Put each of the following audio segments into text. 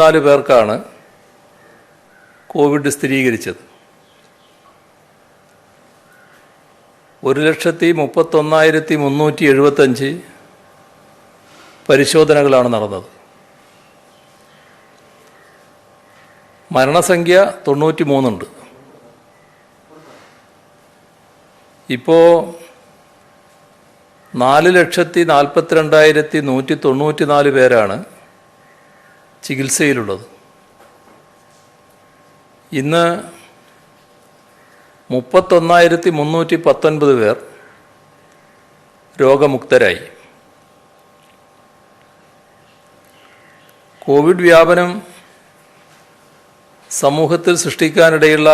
4 പേർക്കാണ് കോവിഡ് സ്ഥിരീകരിച്ചത്. 1,31,375 പരിശോധനകളാണ് നടന്നത്. മരണസംഖ്യ 93 ഉണ്ട്. ഇപ്പോൾ 4,42,194 പേരാണ് ചികിത്സയിലുള്ളത്. ഇന്ന് 31,319 പേർ രോഗമുക്തരായി. കോവിഡ് വ്യാപനം സമൂഹത്തിൽ സൃഷ്ടിക്കാനിടയുള്ള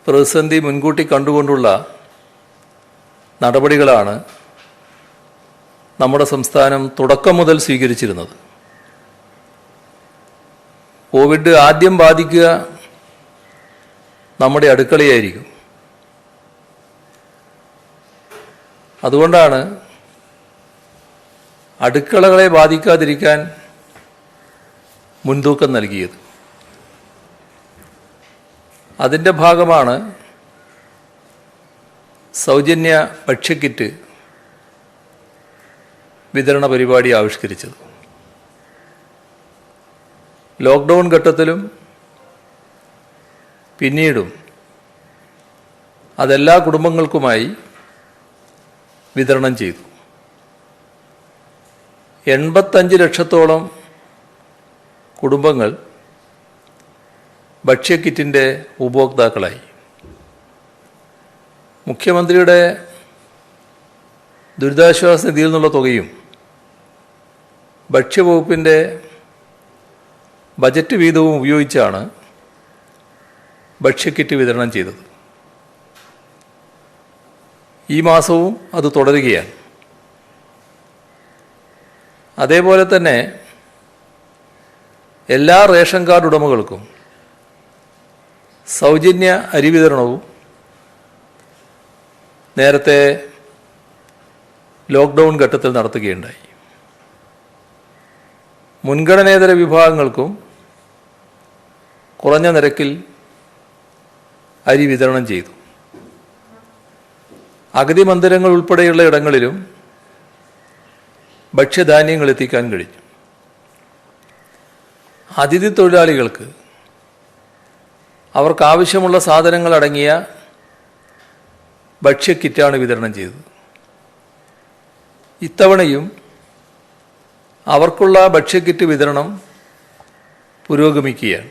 പ്രതിസന്ധി മുൻകൂട്ടി കണ്ടുകൊണ്ടുള്ള നടപടികളാണ് നമ്മുടെ സംസ്ഥാനം തുടക്കം മുതൽ സ്വീകരിച്ചിരുന്നത്. കോവിഡ് ആദ്യം ബാധിക്കുക നമ്മുടെ അടുക്കളയായിരിക്കും. അതുകൊണ്ടാണ് അടുക്കളകളെ ബാധിക്കാതിരിക്കാൻ മുൻതൂക്കം നൽകിയത്. അതിൻ്റെ ഭാഗമാണ് സൗജന്യ ഭക്ഷ്യക്കിറ്റ് വിതരണ പരിപാടി ആവിഷ്കരിച്ചത്. ലോക്ക്ഡൗൺ ഘട്ടത്തിലും പിന്നീടും അതെല്ലാ കുടുംബങ്ങൾക്കുമായി വിതരണം ചെയ്തു. 85 ലക്ഷത്തോളം കുടുംബങ്ങൾ ഭക്ഷ്യക്കിറ്റിൻ്റെ ഉപഭോക്താക്കളായി. മുഖ്യമന്ത്രിയുടെ ദുരിതാശ്വാസ നിധിയിൽ നിന്നുള്ള തുകയും ഭക്ഷ്യവകുപ്പിൻ്റെ ബജറ്റ് വീതവും ഉപയോഗിച്ചാണ് ഭക്ഷ്യക്കിറ്റ് വിതരണം ചെയ്തത്. ഈ മാസവും അത് തുടരുകയാണ്. അതേപോലെ തന്നെ എല്ലാ റേഷൻ കാർഡ് ഉടമകൾക്കും സൗജന്യ അരി വിതരണവും നേരത്തെ ലോക്ക്ഡൗൺ ഘട്ടത്തിൽ നടത്തുകയുണ്ടായി. മുൻഗണനേതര വിഭാഗങ്ങൾക്കും കുറഞ്ഞ നിരക്കിൽ അരി വിതരണം ചെയ്തു. അഗതി മന്ദിരങ്ങൾ ഉൾപ്പെടെയുള്ള ഇടങ്ങളിലും ഭക്ഷ്യധാന്യങ്ങൾ എത്തിക്കാൻ കഴിഞ്ഞു. അതിഥി തൊഴിലാളികൾക്ക് അവർക്കാവശ്യമുള്ള സാധനങ്ങൾ അടങ്ങിയ ഭക്ഷ്യക്കിറ്റാണ് വിതരണം ചെയ്തത്. ഇത്തവണയും അവർക്കുള്ള ഭക്ഷ്യക്കിറ്റ് വിതരണം പുരോഗമിക്കുകയാണ്.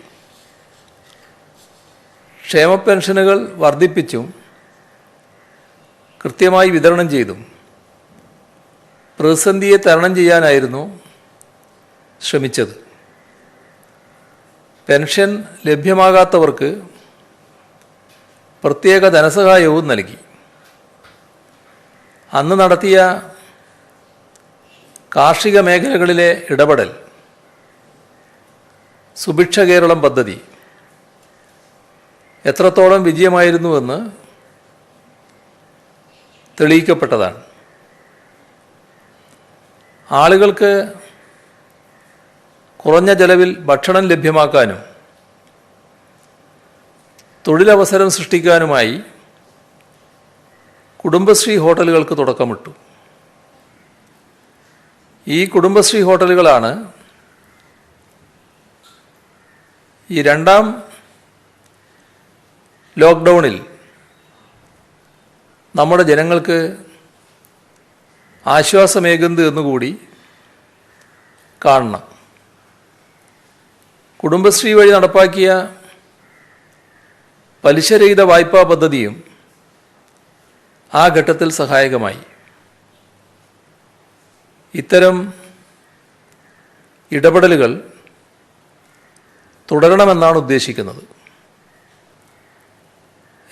ക്ഷേമ പെൻഷനുകൾ വർദ്ധിപ്പിച്ചും കൃത്യമായി വിതരണം ചെയ്തും പ്രതിസന്ധിയെ തരണം ചെയ്യാനായിരുന്നു ശ്രമിച്ചത്. പെൻഷൻ ലഭ്യമാകാത്തവർക്ക് പ്രത്യേക ധനസഹായവും നൽകി. അന്ന് നടത്തിയ കാർഷിക മേഖലകളിലെ ഇടപെടൽ, സുഭിക്ഷ കേരളം പദ്ധതി എത്രത്തോളം വിജയമായിരുന്നുവെന്ന് തെളിയിക്കപ്പെട്ടതാണ്. ആളുകൾക്ക് കുറഞ്ഞ ചെലവിൽ ഭക്ഷണം ലഭ്യമാക്കാനും തൊഴിലവസരം സൃഷ്ടിക്കാനുമായി കുടുംബശ്രീ ഹോട്ടലുകൾക്ക് തുടക്കമിട്ടു. ഈ കുടുംബശ്രീ ഹോട്ടലുകളാണ് ഈ രണ്ടാം ലോക്ക്ഡൗണിൽ നമ്മുടെ ജനങ്ങൾക്ക് ആശ്വാസമേകുന്നത് എന്നുകൂടി കാണണം. കുടുംബശ്രീ വഴി നടപ്പാക്കിയ പലിശരഹിത വായ്പാ പദ്ധതിയും ആ ഘട്ടത്തിൽ സഹായകമായി. ഇത്തരം ഇടപെടലുകൾ തുടരണമെന്നാണ് ഉദ്ദേശിക്കുന്നത്.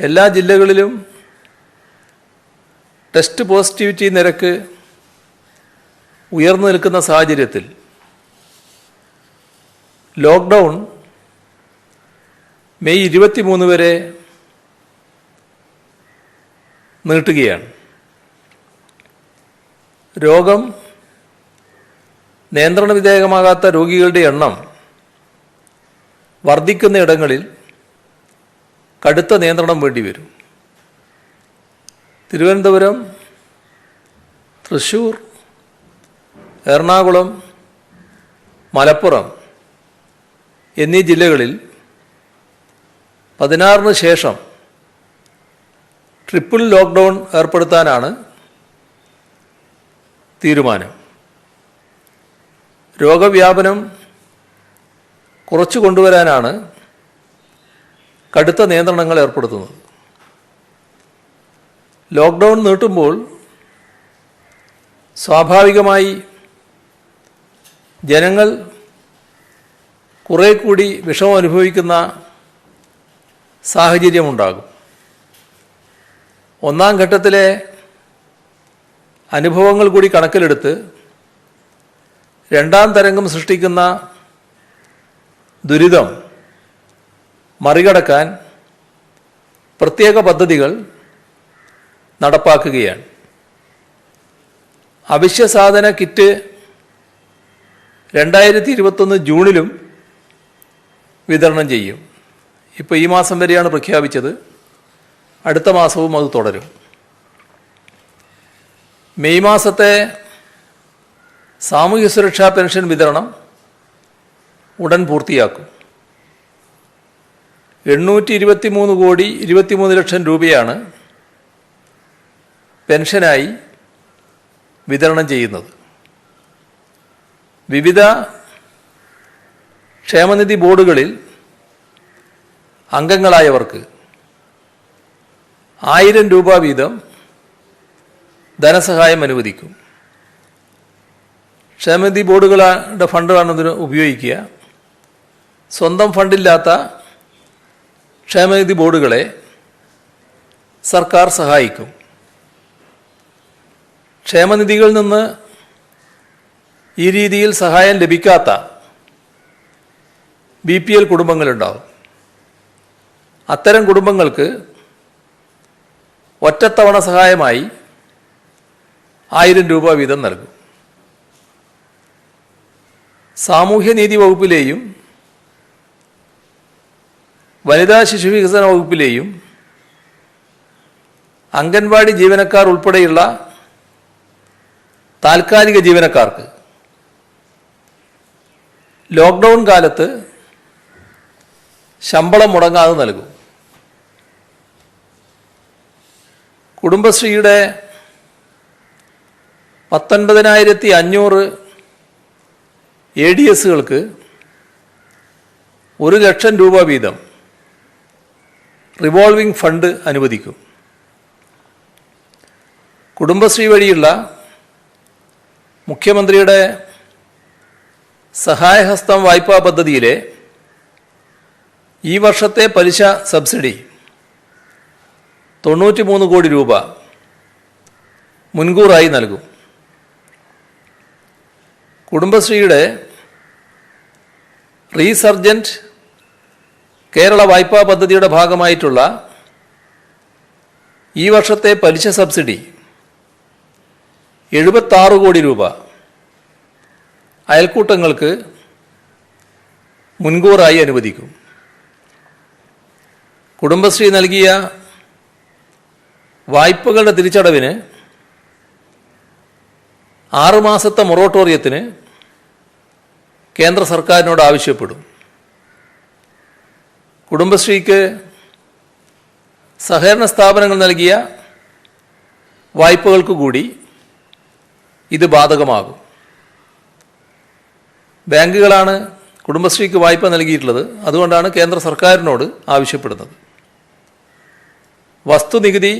എല്ലാ ജില്ലകളിലും ടെസ്റ്റ് പോസിറ്റിവിറ്റി നിരക്ക് ഉയർന്നു നിൽക്കുന്ന സാഹചര്യത്തിൽ ലോക്ക്ഡൗൺ മെയ് 23 വരെ നീട്ടുകയാണ്. രോഗം നിയന്ത്രണ വിധേയമാകാത്ത രോഗികളുടെ എണ്ണം വർദ്ധിക്കുന്ന ഇടങ്ങളിൽ കടുത്ത നിയന്ത്രണം വേണ്ടിവരും. തിരുവനന്തപുരം, തൃശ്ശൂർ, എറണാകുളം, മലപ്പുറം എന്നീ ജില്ലകളിൽ 16-ന് ശേഷം ട്രിപ്പിൾ ലോക്ക്ഡൗൺ ഏർപ്പെടുത്താനാണ് തീരുമാനം. രോഗവ്യാപനം കുറച്ചു കൊണ്ടുവരാനാണ് കടുത്ത നിയന്ത്രണങ്ങൾ ഏർപ്പെടുത്തുന്നത്. ലോക്ക്ഡൗൺ നീട്ടുമ്പോൾ സ്വാഭാവികമായി ജനങ്ങൾ കുറേ കൂടി വിഷമം അനുഭവിക്കുന്ന സാഹചര്യമുണ്ടാകും. ഒന്നാം ഘട്ടത്തിലെ അനുഭവങ്ങൾ കൂടി കണക്കിലെടുത്ത് രണ്ടാം തരംഗം സൃഷ്ടിക്കുന്ന ദുരിതം മറികടക്കാൻ പ്രത്യേക പദ്ധതികൾ നടപ്പാക്കുകയാണ്. അവശ്യ സാധന കിറ്റ് 2021 ജൂണിലും വിതരണം ചെയ്യും. ഇപ്പോൾ ഈ മാസം വരെയാണ് പ്രഖ്യാപിച്ചത്. അടുത്ത മാസവും അത് തുടരും. മെയ് മാസത്തെ സാമൂഹ്യ സുരക്ഷാ പെൻഷൻ വിതരണം ഉടൻ പൂർത്തിയാക്കും. 823,23 രൂപയാണ് പെൻഷനായി വിതരണം ചെയ്യുന്നത്. വിവിധ ക്ഷേമനിധി ബോർഡുകളിൽ അംഗങ്ങളായവർക്ക് 1000 രൂപ വീതം ധനസഹായം അനുവദിക്കും. ക്ഷേമനിധി ബോർഡുകളുടെ ഫണ്ടാണ് ഇതിന് ഉപയോഗിക്കുക. സ്വന്തം ഫണ്ടില്ലാത്ത ക്ഷേമനിധി ബോർഡുകളെ സർക്കാർ സഹായിക്കും. ക്ഷേമനിധികളിൽ നിന്ന് ഈ രീതിയിൽ സഹായം ലഭിക്കാത്ത BPL കുടുംബങ്ങളുണ്ടാവും. അത്തരം കുടുംബങ്ങൾക്ക് ഒറ്റത്തവണ സഹായമായി 1000 രൂപ വീതം നൽകും. സാമൂഹ്യനീതി വകുപ്പിലെയും വനിതാ ശിശു വികസന വകുപ്പിലെയും അംഗൻവാടി ജീവനക്കാർ ഉൾപ്പെടെയുള്ള താൽക്കാലിക ജീവനക്കാർക്ക് ലോക്ക്ഡൗൺ കാലത്ത് ശമ്പളം മുടങ്ങാതെ നൽകും. കുടുംബശ്രീയുടെ 19,500 ADSകൾക്ക് 1,00,000 രൂപ വീതം റിവോൾവിംഗ് ഫണ്ട് അനുവദിക്കും. കുടുംബശ്രീ വഴിയുള്ള മുഖ്യമന്ത്രിയുടെ സഹായഹസ്തം വായ്പാ പദ്ധതിയിലെ ഈ വർഷത്തെ പലിശ സബ്സിഡി 93 കോടി രൂപ മുൻകൂറായി നൽകും. കുടുംബശ്രീയുടെ റീസർജൻറ്റ് കേരള വായ്പാ പദ്ധതിയുടെ ഭാഗമായിട്ടുള്ള ഈ വർഷത്തെ പലിശ സബ്സിഡി 76 കോടി രൂപ അയൽക്കൂട്ടങ്ങൾക്ക് മുൻകൂറായി അനുവദിക്കും. കുടുംബശ്രീ നൽകിയ വായ്പകളുടെ തിരിച്ചടവിന് 6 മാസത്തെ മൊറട്ടോറിയത്തിന് കേന്ദ്ര സർക്കാരിനോട് ആവശ്യപ്പെടും. കുടുംബശ്രീക്ക് സഹകരണ സ്ഥാപനങ്ങൾ നൽകിയ വായ്പകൾക്ക് കൂടി ഇത് ബാധകമാകും. ബാങ്കുകളാണ് കുടുംബശ്രീക്ക് വായ്പ നൽകിയിട്ടുള്ളത്. അതുകൊണ്ടാണ് കേന്ദ്ര സർക്കാരിനോട് ആവശ്യപ്പെടുന്നത്. വസ്തുനികുതി,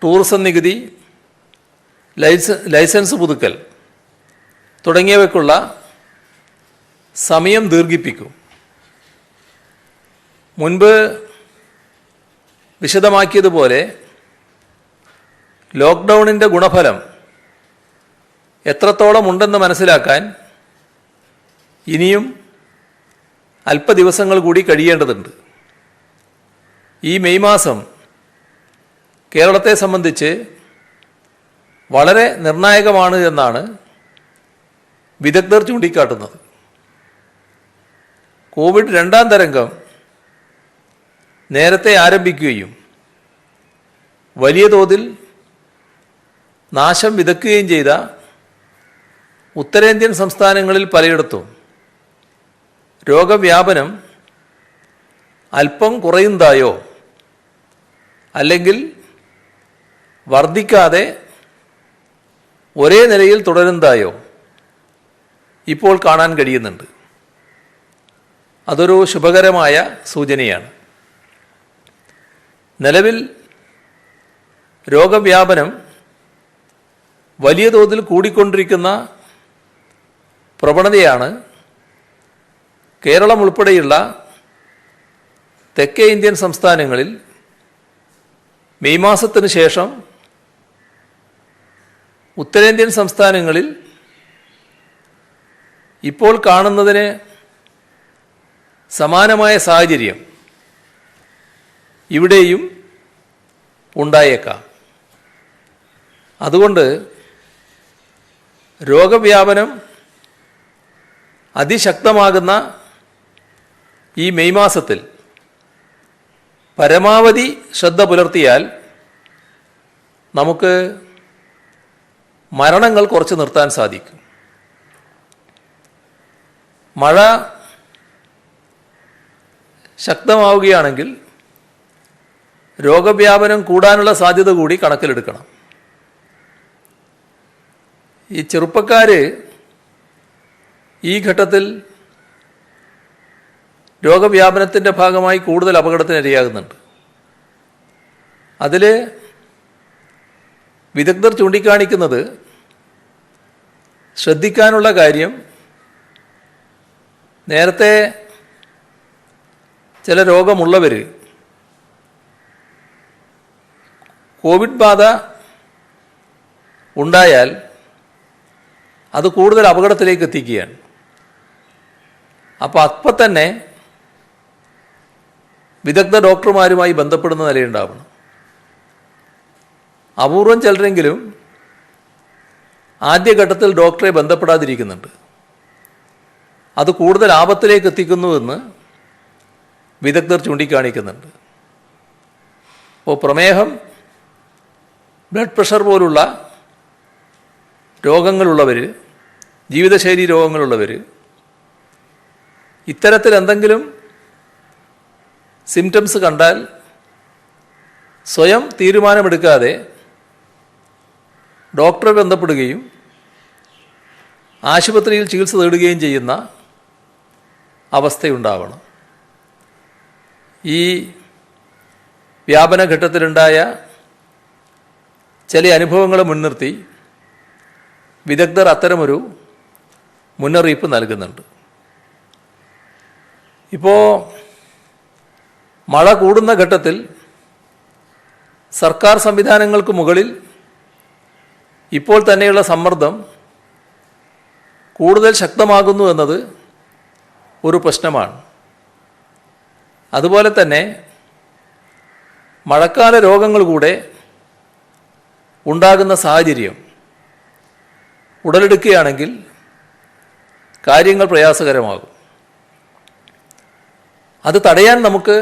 ടൂറിസം നികുതി, ലൈസൻസ് പുതുക്കൽ തുടങ്ങിയവയ്ക്കുള്ള സമയം ദീർഘിപ്പിക്കും. മുൻപ് വിശദമാക്കിയതുപോലെ ലോക്ക്ഡൗണിൻ്റെ ഗുണഫലം എത്രത്തോളം ഉണ്ടെന്ന് മനസ്സിലാക്കാൻ ഇനിയും അല്പ ദിവസങ്ങൾ കൂടി കഴിയേണ്ടതുണ്ട്. ഈ മെയ് മാസം കേരളത്തെ സംബന്ധിച്ച് വളരെ നിർണായകമാണ് എന്നാണ് വിദഗ്ധർ ചൂണ്ടിക്കാട്ടുന്നത്. കോവിഡ് രണ്ടാം തരംഗം നേരത്തെ ആരംഭിക്കുകയും വലിയ തോതിൽ നാശം വിതയ്ക്കുകയും ചെയ്ത ഉത്തരേന്ത്യൻ സംസ്ഥാനങ്ങളിൽ പലയിടത്തും രോഗവ്യാപനം അല്പം കുറയുന്നതായോ അല്ലെങ്കിൽ വർദ്ധിക്കാതെ ഒരേ നിലയിൽ തുടരുന്നതായോ ഇപ്പോൾ കാണാൻ കഴിയുന്നുണ്ട്. അതൊരു ശുഭകരമായ സൂചനയാണ്. നിലവിൽ രോഗവ്യാപനം വലിയ തോതിൽ കൂടിക്കൊണ്ടിരിക്കുന്ന പ്രവണതയാണ് കേരളം ഉൾപ്പെടെയുള്ള തെക്കേ ഇന്ത്യൻ സംസ്ഥാനങ്ങളിൽ മെയ് മാസത്തിന് ശേഷം ഉത്തരേന്ത്യൻ സംസ്ഥാനങ്ങളിൽ ഇപ്പോൾ കാണുന്നതിന് സമാനമായ സാഹചര്യം ഇവിടെയും ഉണ്ടായേക്കാം. അതുകൊണ്ട് രോഗവ്യാപനം അതിശക്തമാകുന്ന ഈ മെയ് മാസത്തിൽ പരമാവധി ശ്രദ്ധ പുലർത്തിയാൽ നമുക്ക് മരണങ്ങൾ കുറച്ച് നിർത്താൻ സാധിക്കും. മഴ ശക്തമാവുകയാണെങ്കിൽ രോഗവ്യാപനം കൂടാനുള്ള സാധ്യത കൂടി കണക്കിലെടുക്കണം. ഈ ചെറുപ്പക്കാർ ഈ ഘട്ടത്തിൽ രോഗവ്യാപനത്തിൻ്റെ ഭാഗമായി കൂടുതൽ അപകടത്തിനിരയാകുന്നുണ്ട്. അതിൽ വിദഗ്ധർ ചൂണ്ടിക്കാണിക്കുന്നത് ശ്രദ്ധിക്കാനുള്ള കാര്യം, നേരത്തെ ചില രോഗമുള്ളവർ കോവിഡ് ബാധ ഉണ്ടായാൽ അത് കൂടുതൽ അപകടത്തിലേക്ക് എത്തിക്കുകയാണ്. അപ്പോൾ അപ്പം തന്നെ വിദഗ്ധ ഡോക്ടർമാരുമായി ബന്ധപ്പെടുന്ന നിലയുണ്ടാവണം. അപൂർവം ചിലരെങ്കിലും ആദ്യഘട്ടത്തിൽ ഡോക്ടറെ ബന്ധപ്പെടാതിരിക്കുന്നുണ്ട്. അത് കൂടുതൽ ആപത്തിലേക്ക് എത്തിക്കുന്നുവെന്ന് വിദഗ്ധർ ചൂണ്ടിക്കാണിക്കുന്നുണ്ട്. അപ്പോൾ പ്രമേഹം, ബ്ലഡ് പ്രഷർ പോലുള്ള രോഗങ്ങളുള്ളവർ, ജീവിതശൈലി രോഗങ്ങളുള്ളവർ ഇത്തരത്തിൽ എന്തെങ്കിലും സിംറ്റംസ് കണ്ടാൽ സ്വയം തീരുമാനമെടുക്കാതെ ഡോക്ടറെ ബന്ധപ്പെടുകയും ആശുപത്രിയിൽ ചികിത്സ തേടുകയും ചെയ്യുന്ന അവസ്ഥയുണ്ടാവണം. ഈ വ്യാപനഘട്ടത്തിലുണ്ടായ ചില അനുഭവങ്ങളെ മുൻനിർത്തി വിദഗ്ധർ അത്തരമൊരു മുന്നറിയിപ്പ് നൽകുന്നുണ്ട്. ഇപ്പോൾ മഴ കൂടുന്ന ഘട്ടത്തിൽ സർക്കാർ സംവിധാനങ്ങൾക്ക് മുകളിൽ ഇപ്പോൾ തന്നെയുള്ള സമ്മർദ്ദം കൂടുതൽ ശക്തമാകുന്നു എന്നത് ഒരു പ്രശ്നമാണ്. അതുപോലെ തന്നെ മഴക്കാല രോഗങ്ങൾ കൂടെ ഉണ്ടാകുന്ന സാഹചര്യം ഉടലെടുക്കുകയാണെങ്കിൽ കാര്യങ്ങൾ പ്രയാസകരമാകും. അത് തടയാൻ നമുക്ക്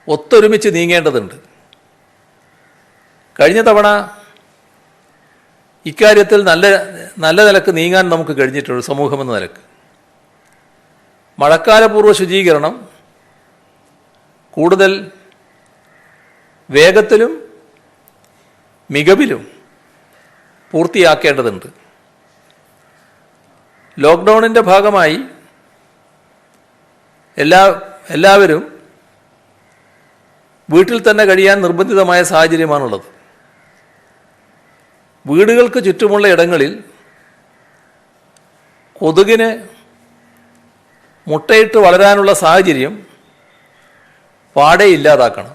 ഒത്തൊരുമിച്ച് നീങ്ങേണ്ടതുണ്ട്. കഴിഞ്ഞ തവണ ഇക്കാര്യത്തിൽ നല്ല നിലക്ക് നീങ്ങാൻ നമുക്ക് കഴിഞ്ഞിട്ടുണ്ട്. സമൂഹമെന്ന നിലക്ക് മഴക്കാലപൂർവ്വ ശുചീകരണം കൂടുതൽ വേഗത്തിലും മികവിലും പൂർത്തിയാക്കേണ്ടതുണ്ട്. ലോക്ക്ഡൗണിൻ്റെ ഭാഗമായി എല്ലാവരും വീട്ടിൽ തന്നെ കഴിയാൻ നിർബന്ധിതമായ സാഹചര്യമാണുള്ളത്. വീടുകൾക്ക് ചുറ്റുമുള്ള ഇടങ്ങളിൽ കൊതുകിന് മുട്ടയിട്ട് വളരാനുള്ള സാഹചര്യം പാടെ ഇല്ലാതാക്കണം.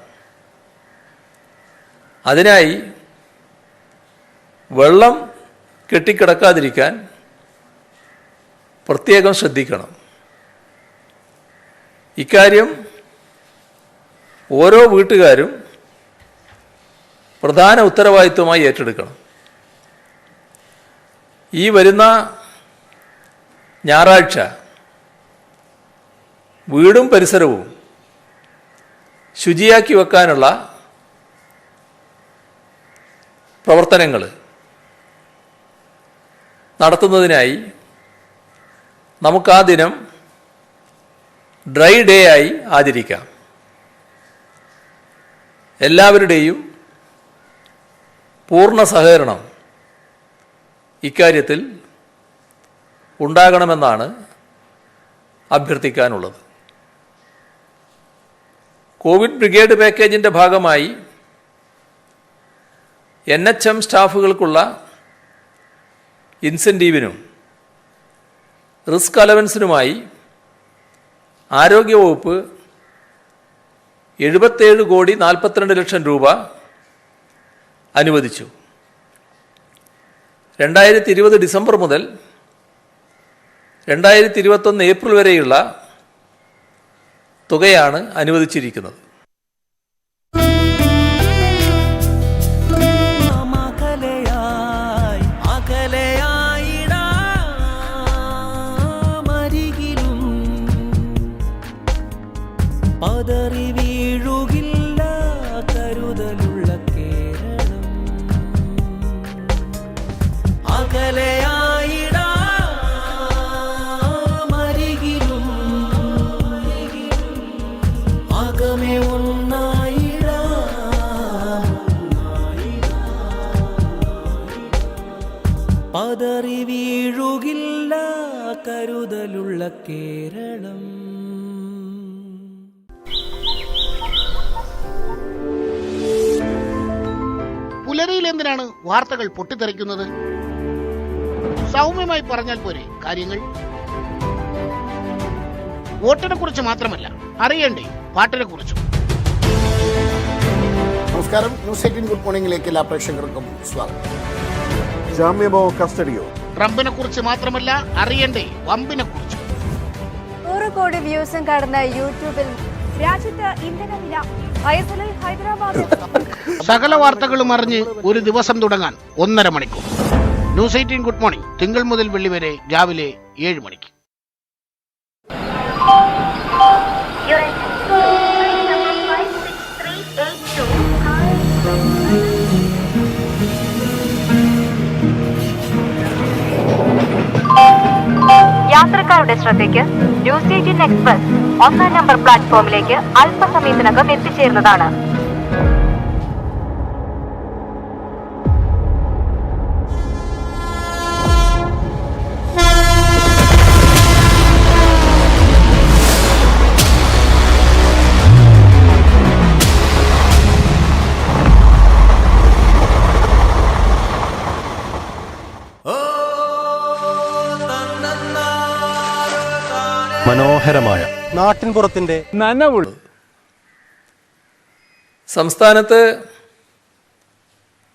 അതിനായി വെള്ളം കെട്ടിക്കിടക്കാതിരിക്കാൻ പ്രത്യേകം ശ്രദ്ധിക്കണം. ഇക്കാര്യം ഓരോ വീട്ടുകാരും പ്രധാന ഉത്തരവാദിത്വമായി ഏറ്റെടുക്കണം. ഈ വരുന്ന ഞായറാഴ്ച വീടും പരിസരവും ശുചിയാക്കി വെക്കാനുള്ള പ്രവർത്തനങ്ങൾ നടത്തുന്നതിനായി നമുക്ക് ആ ദിനം ഡ്രൈ ഡേ ആയി ആചരിക്കാം. എല്ലാവരുടെയും പൂർണ്ണ സഹകരണം ഇക്കാര്യത്തിൽ ഉണ്ടാകണമെന്നാണ് അഭ്യർത്ഥിക്കാനുള്ളത്. കോവിഡ് ബ്രിഗേഡ് പാക്കേജിൻ്റെ ഭാഗമായി NHM സ്റ്റാഫുകൾക്കുള്ള ഇൻസെൻറ്റീവിനും റിസ്ക് അലവൻസിനുമായി ആരോഗ്യവകുപ്പ് 77,42,00,000 രൂപ അനുവദിച്ചു. 2020 ഡിസംബർ മുതൽ 2021 ഏപ്രിൽ വരെയുള്ള തുകയാണ് അനുവദിച്ചിരിക്കുന്നത്. പതറി വീഴുകില്ല കരുതലുള്ള കേരളം, അകലെയായിടാമരികിലും അകമേ ഒന്നായിടാം. പതറി വീഴുകില്ല കരുതലുള്ള കേരളം. പുലരിയിൽ എന്തിനാണ് വാർത്തകൾ പൊട്ടിത്തെറിക്കുന്നത്? സൗമ്യമായി പറഞ്ഞാൽ പോരെ കാര്യങ്ങൾ? വോട്ടിനെ കുറിച്ച് മാത്രമല്ല, അറിയണ്ടേ പാട്ടിനെ കുറിച്ചും. നമസ്കാരം, ന്യൂസ് 18 ഗുഡ് മോർണിംഗിലേക്ക് എല്ലാ പ്രേക്ഷകർക്കും സ്വാഗതം. ജാമ്യമോ കസ്റ്റഡിയോ? ട്രംപിനെ കുറിച്ച് മാത്രമല്ല, അറിയണ്ടേ വമ്പിനെ കുറിച്ചും. 100 കോടി വ്യൂസും കടന്ന യൂട്യൂബിൽ രാജ്യത്ത് ഇന്ധനവില ഐഎസ്എല്ലിൽ ഹൈദരാബാദ് സകല വാർത്തകളും അറിഞ്ഞ് ഒരു ദിവസം തുടങ്ങാൻ 1.5 മണിക്കൂർ. ന്യൂസ് 18 ഗുഡ് മോർണിംഗ് തിങ്കൾ മുതൽ വെള്ളി വരെ രാവിലെ 7 മണിക്ക്. യാത്രക്കാരുടെ ശ്രദ്ധയ്ക്ക് ന്യൂസ് 18 എക്സ്പ്രസ് 1-ാം നമ്പർ പ്ലാറ്റ്ഫോമിലേക്ക് അല്പസമയത്തിനകം എത്തിച്ചേരുന്നതാണ്. മനോഹരമായ നാട്ടിൻപുറത്തിന്റെ നനവുള്ള സംസ്ഥാനത്ത്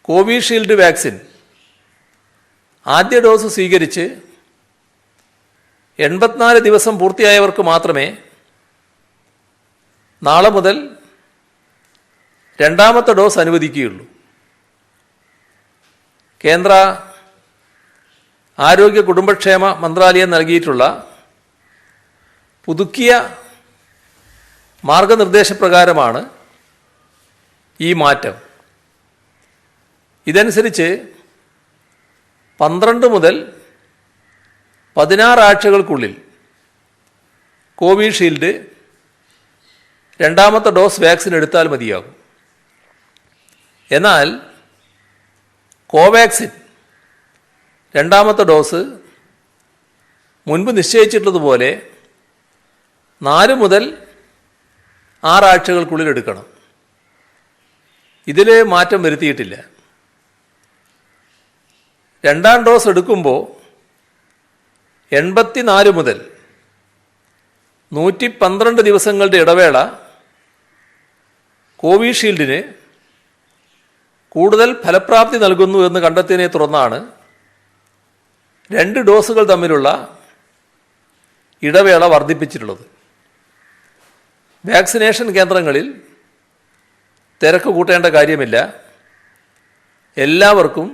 കോവിഷീൽഡ് വാക്സിൻ ആദ്യ ഡോസ് സ്വീകരിച്ച് 84 ദിവസം പൂർത്തിയായവർക്ക് മാത്രമേ നാളെ മുതൽ രണ്ടാമത്തെ ഡോസ് അനുവദിക്കുകയുള്ളൂ. കേന്ദ്ര ആരോഗ്യ കുടുംബക്ഷേമ മന്ത്രാലയം നൽകിയിട്ടുള്ള പുതുക്കിയ മാർഗനിർദ്ദേശപ്രകാരമാണ് ഈ മാറ്റം. ഇതനുസരിച്ച് 12 മുതൽ 16 ആഴ്ചകൾക്കുള്ളിൽ കോവിഷീൽഡ് രണ്ടാമത്തെ ഡോസ് വാക്സിൻ എടുത്താൽ മതിയാകും. എന്നാൽ കോവാക്സിൻ രണ്ടാമത്തെ ഡോസ് മുൻപ് നിശ്ചയിച്ചിട്ടുള്ളതുപോലെ 4 മുതൽ 6 ആഴ്ചകൾക്കുള്ളിൽ എടുക്കണം. ഇതിൽ മാറ്റം വരുത്തിയിട്ടില്ല. രണ്ടാം ഡോസ് എടുക്കുമ്പോൾ 84 മുതൽ 112 ദിവസങ്ങളുടെ ഇടവേള കോവിഷീൽഡിന് കൂടുതൽ ഫലപ്രാപ്തി നൽകുന്നു എന്ന് കണ്ടെത്തിയതിനെ തുടർന്നാണ് 2 ഡോസുകൾ തമ്മിലുള്ള ഇടവേള വർദ്ധിപ്പിച്ചിട്ടുള്ളത്. വാക്സിനേഷൻ കേന്ദ്രങ്ങളിൽ തിരക്ക് കൂട്ടേണ്ട കാര്യമില്ല. എല്ലാവർക്കും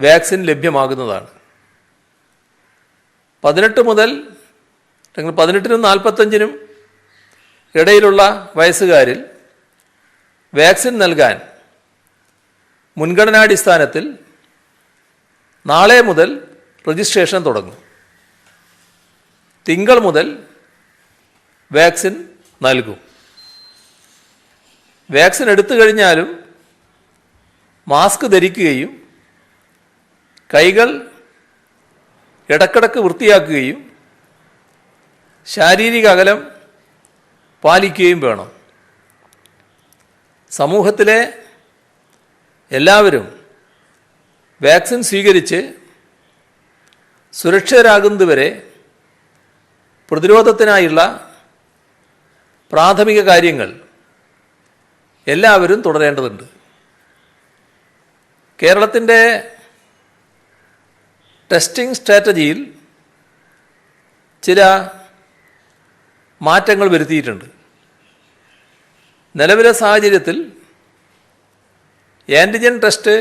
വാക്സിൻ ലഭ്യമാകുന്നതാണ്. 18 മുതൽ 18-നും 45-നും ഇടയിലുള്ള വയസ്സുകാരിൽ വാക്സിൻ നൽകാൻ മുൻഗണനാടിസ്ഥാനത്തിൽ നാളെ മുതൽ രജിസ്ട്രേഷൻ തുടങ്ങും. തിങ്കൾ മുതൽ വാക്സിൻ നൽകും. വാക്സിൻ എടുത്തു കഴിഞ്ഞാലും മാസ്ക് ധരിക്കുകയും കൈകൾ ഇടക്കിടക്ക് വൃത്തിയാക്കുകയും ശാരീരിക അകലം പാലിക്കുകയും വേണം. സമൂഹത്തിലെ എല്ലാവരും വാക്സിൻ സ്വീകരിച്ച് സുരക്ഷിതരാകുന്നതുവരെ പ്രതിരോധത്തിനായുള്ള പ്രാഥമിക കാര്യങ്ങൾ എല്ലാവരും തുടരേണ്ടതുണ്ട്. കേരളത്തിൻ്റെ ടെസ്റ്റിംഗ് സ്ട്രാറ്റജിയിൽ ചില മാറ്റങ്ങൾ വരുത്തിയിട്ടുണ്ട്. നിലവിലെ സാഹചര്യത്തിൽ ആൻറ്റിജൻ ടെസ്റ്റ്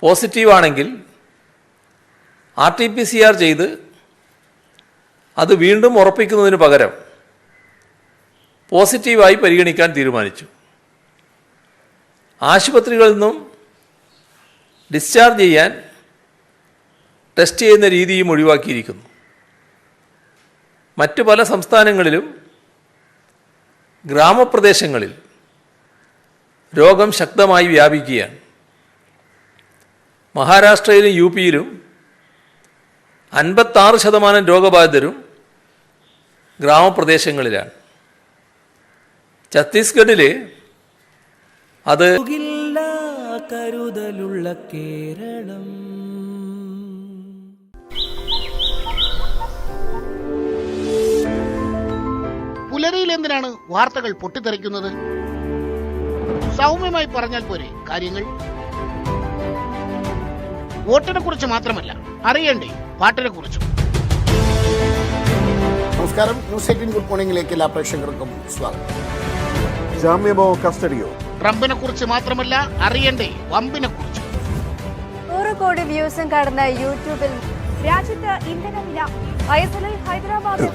പോസിറ്റീവാണെങ്കിൽ RT-PCR ചെയ്ത് അത് വീണ്ടും ഉറപ്പിക്കുന്നതിന് പകരം പോസിറ്റീവായി പരിഗണിക്കാൻ തീരുമാനിച്ചു. ആശുപത്രികളിൽ നിന്നും ഡിസ്ചാർജ് ചെയ്യാൻ ടെസ്റ്റ് ചെയ്യുന്ന രീതിയും ഒഴിവാക്കിയിരിക്കുന്നു. മറ്റു പല സംസ്ഥാനങ്ങളിലും ഗ്രാമപ്രദേശങ്ങളിൽ രോഗം ശക്തമായി വ്യാപിക്കുകയാണ്. മഹാരാഷ്ട്രയിലും UP-യിലും 56% രോഗബാധിതരും ഗ്രാമപ്രദേശങ്ങളിലാണ്. ഛത്തീസ്ഗഡിൽ അത് കരുതലുള്ള കേരളം. പുലരിയിൽ എന്തിനാണ് വാർത്തകൾ പൊട്ടിത്തെറിക്കുന്നത്? സൗമ്യമായി പറഞ്ഞാൽ പോരെ കാര്യങ്ങൾ? വോട്ടിനെ കുറിച്ച് മാത്രമല്ല, അറിയണ്ടേ പാട്ടിനെ കുറിച്ചും. നമസ്കാരം. ന്യൂസ് 18 ഗുഡ് മോർണിംഗിലേക്ക് എല്ലാ പ്രേക്ഷകർക്കും സ്വാഗതം. ജാമ്യമോ കസ്റ്റഡിയോ? ട്രംപിനെ കുറിച്ച് മാത്രമല്ല, അറിയണ്ടേ വമ്പിനെ കുറിച്ചും. 100 കോടി വ്യൂസും കടന്ന യൂട്യൂബിൽ രാജ്യത്ത് ഇന്ധനവില ഐഎസ്എല്ലിൽ ഹൈദരാബാദ്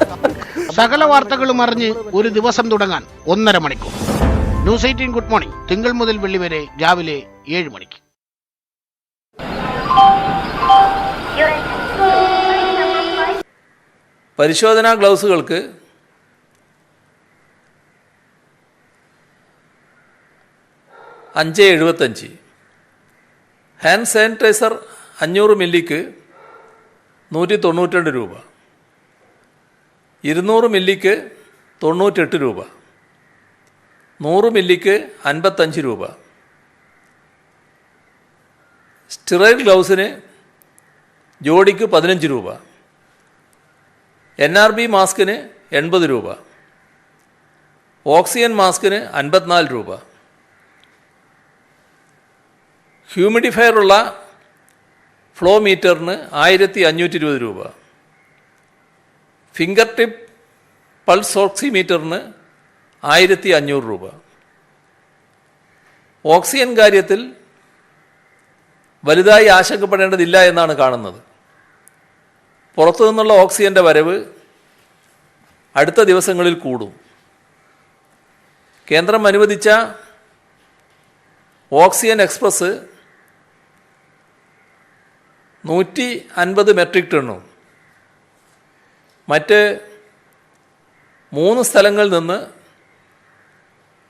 സകല വാർത്തകളും അറിഞ്ഞ് ഒരു ദിവസം തുടങ്ങാൻ 1.5 മണിക്കൂർ. ന്യൂസ് 18 ഗുഡ് മോർണിംഗ് തിങ്കൾ മുതൽ വെള്ളി വരെ രാവിലെ 7 മണിക്ക്. പരിശോധനാ ഗ്ലൗസുകൾക്ക് $5.75, ഹാൻഡ് സാനിറ്റൈസർ 500 മില്ലിക്ക് 192 രൂപ, 200 മില്ലിക്ക് 98 രൂപ, 100 മില്ലിക്ക് 55 രൂപ. സ്റ്റെറൈൽ ഗ്ലൗസിന് ജോഡിക്ക് 15 രൂപ, NRB മാസ്കിന് 80 രൂപ, ഓക്സിജൻ മാസ്കിന് 54 രൂപ. ഹ്യൂമിഡിഫയറുള്ള ഫ്ലോ മീറ്ററിന് 1520 രൂപ, ഫിംഗർ ടിപ്പ് പൾസ് ഓക്സിമീറ്ററിന് 1500 രൂപ. ഓക്സിജൻ കാര്യത്തിൽ വലുതായി ആശങ്കപ്പെടേണ്ടതില്ല എന്നാണ് കാണുന്നത്. പുറത്തു നിന്നുള്ള ഓക്സിജൻ്റെ വരവ് അടുത്ത ദിവസങ്ങളിൽ കൂടും. കേന്ദ്രം അനുവദിച്ച ഓക്സിജൻ എക്സ്പ്രസ് 150 മെട്രിക് ടണ്ണും മറ്റ് 3 സ്ഥലങ്ങളിൽ നിന്ന്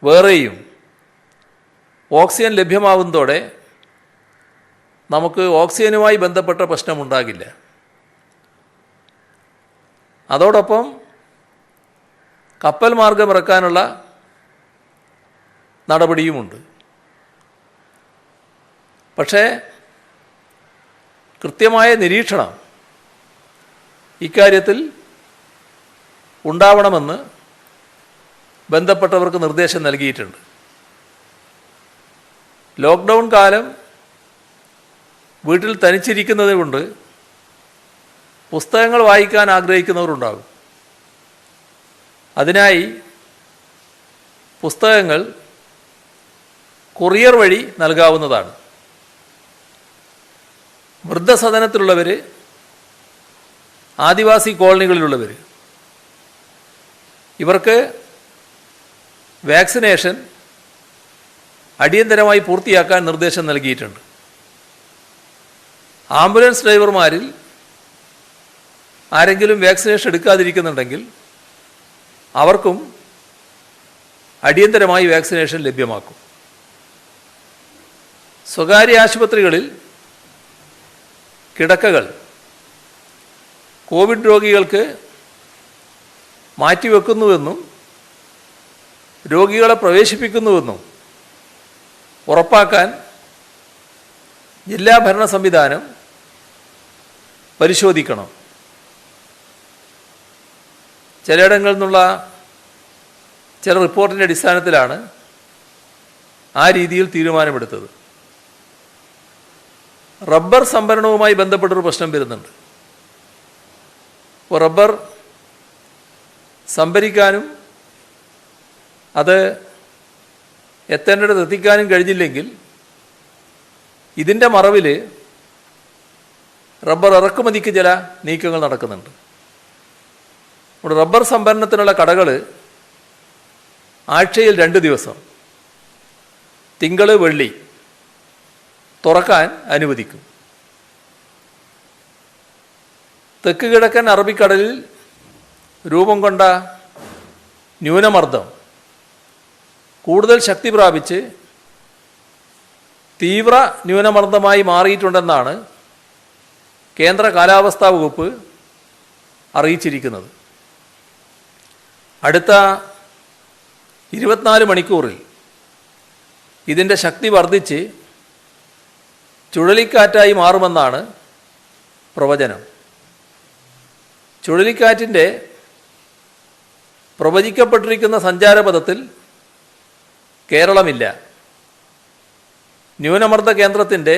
വേറെയും ഓക്സിജൻ ലഭ്യമാവുന്നതോടെ നമുക്ക് ഓക്സിജനുമായി ബന്ധപ്പെട്ട പ്രശ്നമുണ്ടാകില്ല. അതോടൊപ്പം കപ്പൽ മാർഗം ഇറക്കാനുള്ള നടപടിയുമുണ്ട്. പക്ഷേ കൃത്യമായ നിരീക്ഷണം ഇക്കാര്യത്തിൽ ഉണ്ടാവണമെന്ന് ബന്ധപ്പെട്ടവർക്ക് നിർദ്ദേശം നൽകിയിട്ടുണ്ട്. ലോക്ക്ഡൗൺ കാലം വീട്ടിൽ തനിച്ചിരിക്കുന്നത് കൊണ്ട് പുസ്തകങ്ങൾ വായിക്കാൻ ആഗ്രഹിക്കുന്നവരുണ്ടാകും. അതിനായി പുസ്തകങ്ങൾ കൊറിയർ വഴി നൽകാവുന്നതാണ്. വൃദ്ധസദനത്തിലുള്ളവർ, ആദിവാസി കോളനികളിലുള്ളവർ, ഇവർക്ക് വാക്സിനേഷൻ അടിയന്തരമായി പൂർത്തിയാക്കാൻ നിർദ്ദേശം നൽകിയിട്ടുണ്ട്. ആംബുലൻസ് ഡ്രൈവർമാരിൽ ആരെങ്കിലും വാക്സിനേഷൻ എടുക്കാതിരിക്കുന്നുണ്ടെങ്കിൽ അവർക്കും അടിയന്തരമായി വാക്സിനേഷൻ ലഭ്യമാക്കും. സ്വകാര്യ ആശുപത്രികളിൽ കിടക്കകൾ കോവിഡ് രോഗികൾക്ക് മാറ്റിവെക്കുന്നുവെന്നും രോഗികളെ പ്രവേശിപ്പിക്കുന്നുവെന്നും ഉറപ്പാക്കാൻ ജില്ലാ ഭരണ സംവിധാനം പരിശോധിക്കണം. ചിലയിടങ്ങളിൽ നിന്നുള്ള ചില റിപ്പോർട്ടിൻ്റെ അടിസ്ഥാനത്തിലാണ് ആ രീതിയിൽ തീരുമാനമെടുത്തത്. റബ്ബർ സംഭരണവുമായി ബന്ധപ്പെട്ടൊരു പ്രശ്നം വരുന്നുണ്ട്. അപ്പോൾ റബ്ബർ സംഭരിക്കാനും അത് എത്തേണ്ടിടത്ത് എത്തിക്കാനും കഴിഞ്ഞില്ലെങ്കിൽ ഇതിൻ്റെ മറവിൽ റബ്ബർ ഇറക്കുമതിക്ക് ചില നീക്കങ്ങൾ നടക്കുന്നുണ്ട്. ഇവിടെ റബ്ബർ സംഭരണത്തിനുള്ള കടകൾ ആഴ്ചയിൽ 2 ദിവസം, തിങ്കൾ വെള്ളി, തുറക്കാൻ അനുവദിക്കും. തെക്ക് കിഴക്കൻ അറബിക്കടലിൽ രൂപം കൊണ്ട ന്യൂനമർദ്ദം കൂടുതൽ ശക്തി പ്രാപിച്ച് തീവ്ര ന്യൂനമർദ്ദമായി മാറിയിട്ടുണ്ടെന്നാണ് കേന്ദ്ര കാലാവസ്ഥാ വകുപ്പ് അറിയിച്ചിരിക്കുന്നത്. അടുത്ത 24 മണിക്കൂറിൽ ഇതിൻ്റെ ശക്തി വർദ്ധിച്ച് ചുഴലിക്കാറ്റായി മാറുമെന്നാണ് പ്രവചനം. ചുഴലിക്കാറ്റിൻ്റെ പ്രവചിക്കപ്പെട്ടിരിക്കുന്ന സഞ്ചാരപഥത്തിൽ കേരളമില്ല. ന്യൂനമർദ്ദ കേന്ദ്രത്തിൻ്റെ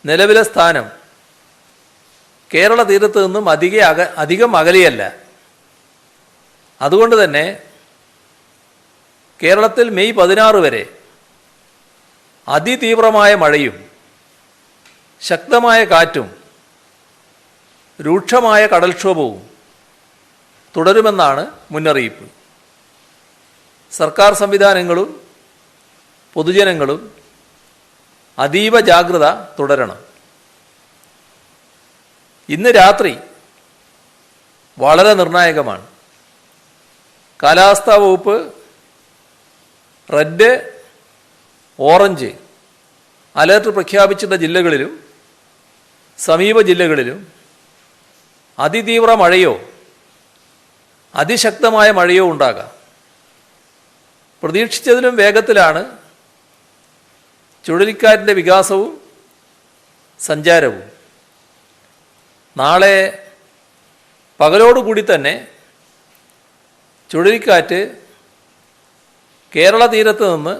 നിലവിലെ സ്ഥാനം കേരള തീരത്ത് നിന്നും അധികം അകലെയല്ല. അതുകൊണ്ട് തന്നെ കേരളത്തിൽ മെയ് 16 വരെ അതിതീവ്രമായ മഴയും ശക്തമായ കാറ്റും രൂക്ഷമായ കടൽക്ഷോഭവും തുടരുമെന്നാണ് മുന്നറിയിപ്പ്. സർക്കാർ സംവിധാനങ്ങളും പൊതുജനങ്ങളും അതീവ ജാഗ്രത തുടരണം. ഇന്ന് രാത്രി വളരെ നിർണായകമാണ്. കാലാവസ്ഥാ വകുപ്പ് റെഡ്, ഓറഞ്ച് അലേർട്ട് പ്രഖ്യാപിച്ചിട്ടുള്ള ജില്ലകളിലും സമീപ ജില്ലകളിലും അതിതീവ്ര മഴയോ അതിശക്തമായ മഴയോ ഉണ്ടാകാം. പ്രതീക്ഷിച്ചതിലും വേഗത്തിലാണ് ചുഴലിക്കാറ്റിൻ്റെ വികാസവും സഞ്ചാരവും. നാളെ പകലോടുകൂടി തന്നെ ചുഴലിക്കാറ്റ് കേരള തീരത്ത് നിന്ന്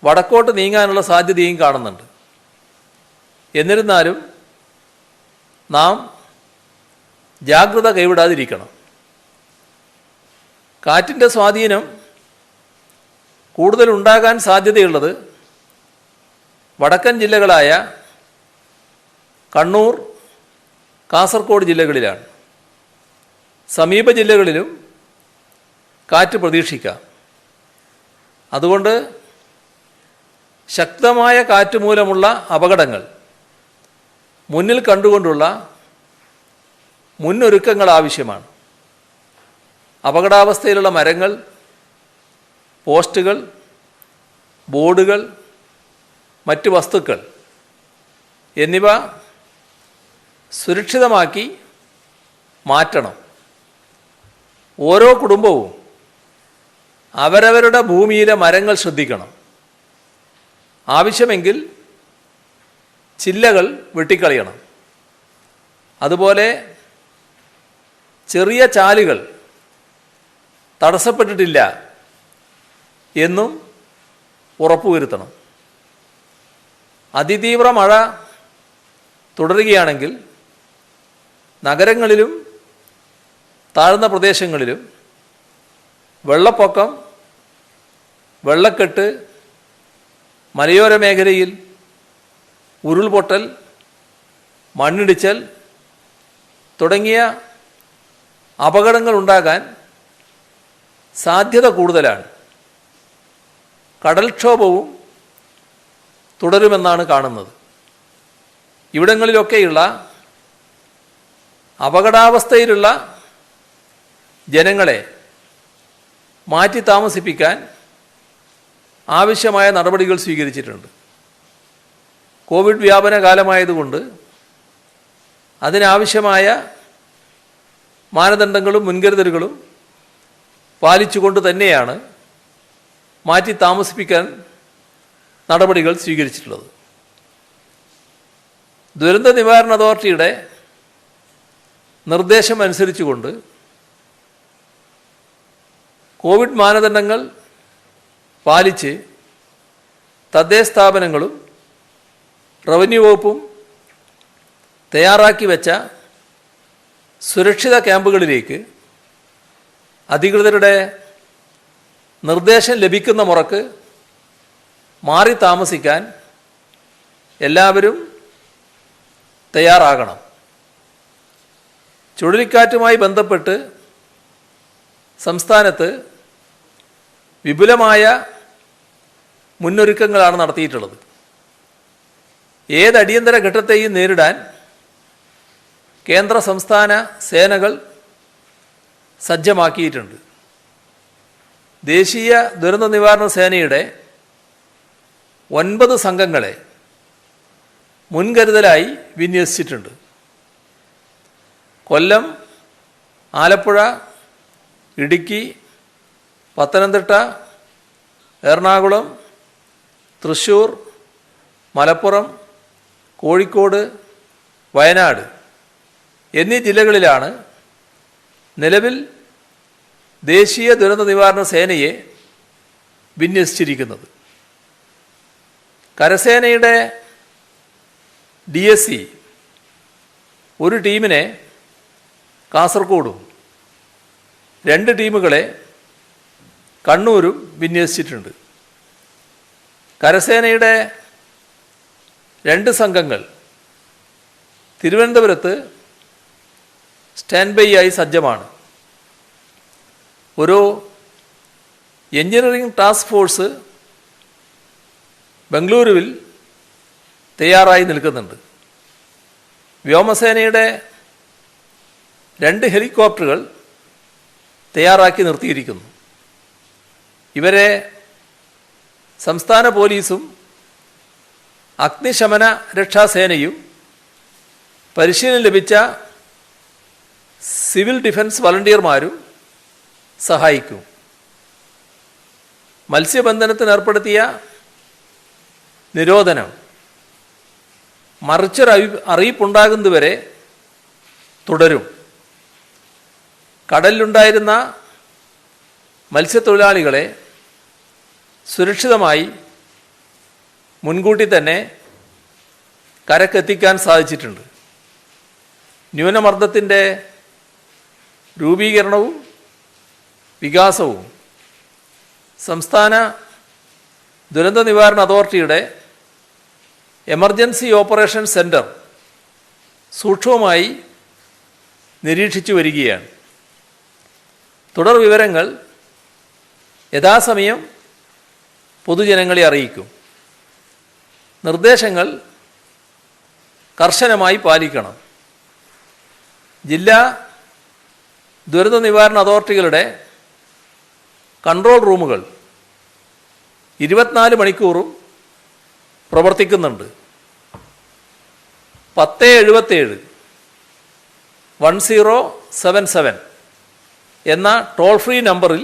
വടക്കോട്ട് നീങ്ങാനുള്ള സാധ്യതയും കാണുന്നുണ്ട്. എന്നിരുന്നാലും നാം ജാഗ്രത കൈവിടാതിരിക്കണം. കാറ്റിൻ്റെ സ്വാധീനം കൂടുതലുണ്ടാകാൻ സാധ്യതയുള്ളത് വടക്കൻ ജില്ലകളായ കണ്ണൂർ, കാസർഗോഡ് ജില്ലകളിലാണ്. സമീപ ജില്ലകളിലും കാറ്റ് പ്രതീക്ഷിക്കാം. അതുകൊണ്ട് ശക്തമായ കാറ്റ് മൂലമുള്ള അപകടങ്ങൾ മുന്നിൽ കണ്ടുകൊണ്ടുള്ള മുന്നൊരുക്കങ്ങൾ ആവശ്യമാണ്. അപകടാവസ്ഥയിലുള്ള മരങ്ങൾ, പോസ്റ്റുകൾ, ബോർഡുകൾ, മറ്റ് വസ്തുക്കൾ എന്നിവ സുരക്ഷിതമാക്കി മാറ്റണം. ഓരോ കുടുംബവും അവരവരുടെ ഭൂമിയിലെ മരങ്ങൾ ശ്രദ്ധിക്കണം. ആവശ്യമെങ്കിൽ ചില്ലകൾ വെട്ടിക്കളയണം. അതുപോലെ ചെറിയ ചാലുകൾ തടസ്സപ്പെട്ടിട്ടില്ല എന്നും ഉറപ്പുവരുത്തണം. അതിതീവ്ര മഴ തുടരുകയാണെങ്കിൽ നഗരങ്ങളിലും താഴ്ന്ന പ്രദേശങ്ങളിലും വെള്ളപ്പൊക്കം, വെള്ളക്കെട്ട്, മലയോര മേഖലയിൽ ഉരുൾപൊട്ടൽ, മണ്ണിടിച്ചൽ തുടങ്ങിയ അപകടങ്ങൾ ഉണ്ടാകാൻ സാധ്യത കൂടുതലാണ്. കടൽക്ഷോഭവും തുടരുമെന്നാണ് കാണുന്നത്. ഇവിടങ്ങളിലൊക്കെയുള്ള അപകടാവസ്ഥയിലുള്ള ജനങ്ങളെ മാറ്റി താമസിപ്പിക്കാൻ ആവശ്യമായ നടപടികൾ സ്വീകരിച്ചിട്ടുണ്ട്. കോവിഡ് വ്യാപന കാലമായതുകൊണ്ട് അതിനാവശ്യമായ മാനദണ്ഡങ്ങളും മുൻകരുതലുകളും പാലിച്ചുകൊണ്ട് തന്നെയാണ് മാറ്റി താമസിപ്പിക്കാൻ നടപടികൾ സ്വീകരിച്ചിട്ടുള്ളത്. ദുരന്ത നിവാരണ അതോറിറ്റിയുടെ നിർദ്ദേശം അനുസരിച്ചുകൊണ്ട് കോവിഡ് മാനദണ്ഡങ്ങൾ പാലിച്ച് തദ്ദേശ സ്ഥാപനങ്ങളും റവന്യൂ വകുപ്പും തയ്യാറാക്കി വെച്ച സുരക്ഷിത ക്യാമ്പുകളിലേക്ക് അധികൃതരുടെ നിർദ്ദേശം ലഭിക്കുന്ന മുറക്ക് മാറി താമസിക്കാൻ എല്ലാവരും തയ്യാറാകണം. ചുഴലിക്കാറ്റുമായി ബന്ധപ്പെട്ട് സംസ്ഥാനത്ത് വിപുലമായ മുന്നൊരുക്കങ്ങളാണ് നടത്തിയിട്ടുള്ളത്. ഏത് അടിയന്തര ഘട്ടത്തെയും നേരിടാൻ കേന്ദ്ര സംസ്ഥാന സേനകൾ സജ്ജമാക്കിയിട്ടുണ്ട്. ദേശീയ ദുരന്ത നിവാരണ സേനയുടെ 9 സംഘങ്ങളെ മുൻകരുതലായി വിന്യസിച്ചിട്ടുണ്ട്. കൊല്ലം, ആലപ്പുഴ, ഇടുക്കി, പത്തനംതിട്ട, എറണാകുളം, തൃശ്ശൂർ, മലപ്പുറം, കോഴിക്കോട്, വയനാട് എന്നീ ജില്ലകളിലാണ് നിലവിൽ ദേശീയ ദുരന്ത നിവാരണ സേനയെ വിന്യസിച്ചിരിക്കുന്നത്. കരസേനയുടെ DSC ഒരു ടീമിനെ കാസർഗോഡും 2 ടീമുകളെ കണ്ണൂരും വിന്യസിച്ചിട്ടുണ്ട്. കരസേനയുടെ 2 സംഘങ്ങൾ തിരുവനന്തപുരത്ത് സ്റ്റാൻഡ് ബൈ ആയി സജ്ജമാണ്. ഒരു എഞ്ചിനീയറിംഗ് ടാസ്ക് ഫോഴ്സ് ബംഗളൂരുവിൽ തയ്യാറായി നിൽക്കുന്നുണ്ട്. വ്യോമസേനയുടെ 2 ഹെലികോപ്റ്ററുകൾ തയ്യാറാക്കി നിർത്തിയിരിക്കുന്നു. ഇവരെ സംസ്ഥാന പോലീസും അഗ്നിശമന രക്ഷാസേനയും പരിശീലനം ലഭിച്ച സിവിൽ ഡിഫൻസ് വളണ്ടിയർമാരും സഹായിക്കും. മത്സ്യബന്ധനത്തിന് ഏർപ്പെടുത്തിയ നിരോധനം മറിച്ചൊരു അറിയിപ്പുണ്ടാകുന്നതുവരെ തുടരും. കടലിലുണ്ടായിരുന്ന മത്സ്യത്തൊഴിലാളികളെ സുരക്ഷിതമായി മുൻകൂട്ടി തന്നെ കരക്കെത്തിക്കാൻ സാധിച്ചിട്ടുണ്ട്. ന്യൂനമർദ്ദത്തിൻ്റെ രൂപീകരണവും വികാസവും സംസ്ഥാന ദുരന്ത നിവാരണ അതോറിറ്റിയുടെ എമർജൻസി ഓപ്പറേഷൻ സെൻറ്റർ സൂക്ഷ്മമായി നിരീക്ഷിച്ചു വരികയാണ്. തുടർ വിവരങ്ങൾ യഥാസമയം പൊതുജനങ്ങളെ അറിയിക്കും. നിർദ്ദേശങ്ങൾ കർശനമായി പാലിക്കണം. ജില്ലാ ദുരന്ത നിവാരണ അതോറിറ്റികളുടെ കൺട്രോൾ റൂമുകൾ 24 മണിക്കൂറും പ്രവർത്തിക്കുന്നുണ്ട്. 1077 1077 എന്ന ടോൾ ഫ്രീ നമ്പറിൽ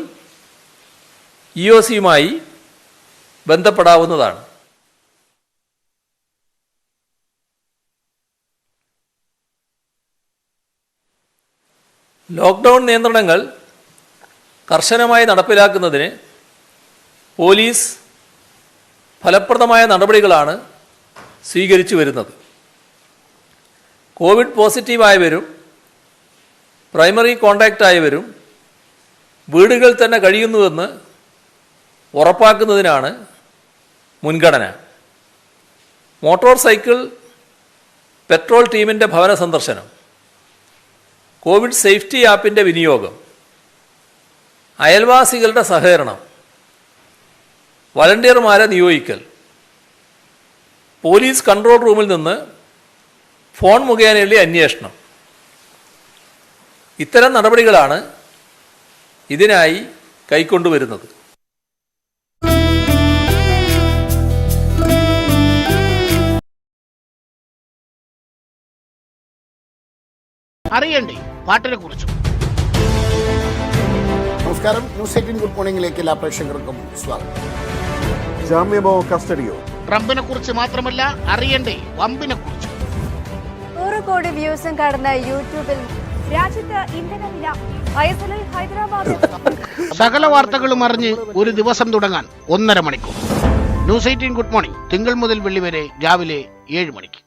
EOCയുമായി ബന്ധപ്പെടാവുന്നതാണ്. ലോക്ക്ഡൗൺ നിയന്ത്രണങ്ങൾ കർശനമായി നടപ്പിലാക്കുന്നതിന് പോലീസ് ഫലപ്രദമായ നടപടികളാണ് സ്വീകരിച്ചു വരുന്നത്. കോവിഡ് പോസിറ്റീവായവരും പ്രൈമറി കോണ്ടാക്റ്റ് ആയവരും വീടുകളിൽ തന്നെ കഴിയുന്നുവെന്ന് ഉറപ്പാക്കുന്നതിനാണ് മുൻഗണന. മോട്ടോർ സൈക്കിൾ പെട്രോൾ ടീമിൻ്റെ ഭവന സന്ദർശനം, കോവിഡ് സേഫ്റ്റി ആപ്പിൻ്റെ വിനിയോഗം, അയൽവാസികളുടെ സഹകരണം, വളണ്ടിയർമാരെ നിയോഗിക്കൽ, പോലീസ് കൺട്രോൾ റൂമിൽ നിന്ന് ഫോൺ മുഖേനയുള്ള അന്വേഷണം, ഇത്തരം നടപടികളാണ് ഇതിനായി കൈക്കൊണ്ടുവരുന്നത്. അറിയണ്ടേ പാട്ടിനെ കുറിച്ചും. നമസ്കാരം. ന്യൂസ് 18 ഗുഡ് മോർണിംഗിലേക്ക് എല്ലാ പ്രേക്ഷകർക്കും സ്വാഗതം. ജാമ്യമോ കസ്റ്റഡിയോ? ട്രംപിനെ കുറിച്ച് മാത്രമല്ല, അറിയണ്ടേ വമ്പിനെ കുറിച്ച്. 100 കോടി വ്യൂസും കടന്ന യൂട്യൂബിൽ രാജ്യത്ത് ഇന്ധനവില വയസ്സലിൽ ഹൈദരാബാദ് സകല വാർത്തകളും അറിഞ്ഞ് ഒരു ദിവസം തുടങ്ങാൻ 1.5 മണിക്കൂർ. ന്യൂസ് 18 ഗുഡ് മോർണിംഗ് തിങ്കൾ മുതൽ വെള്ളി വരെ രാവിലെ 7 മണിക്ക്.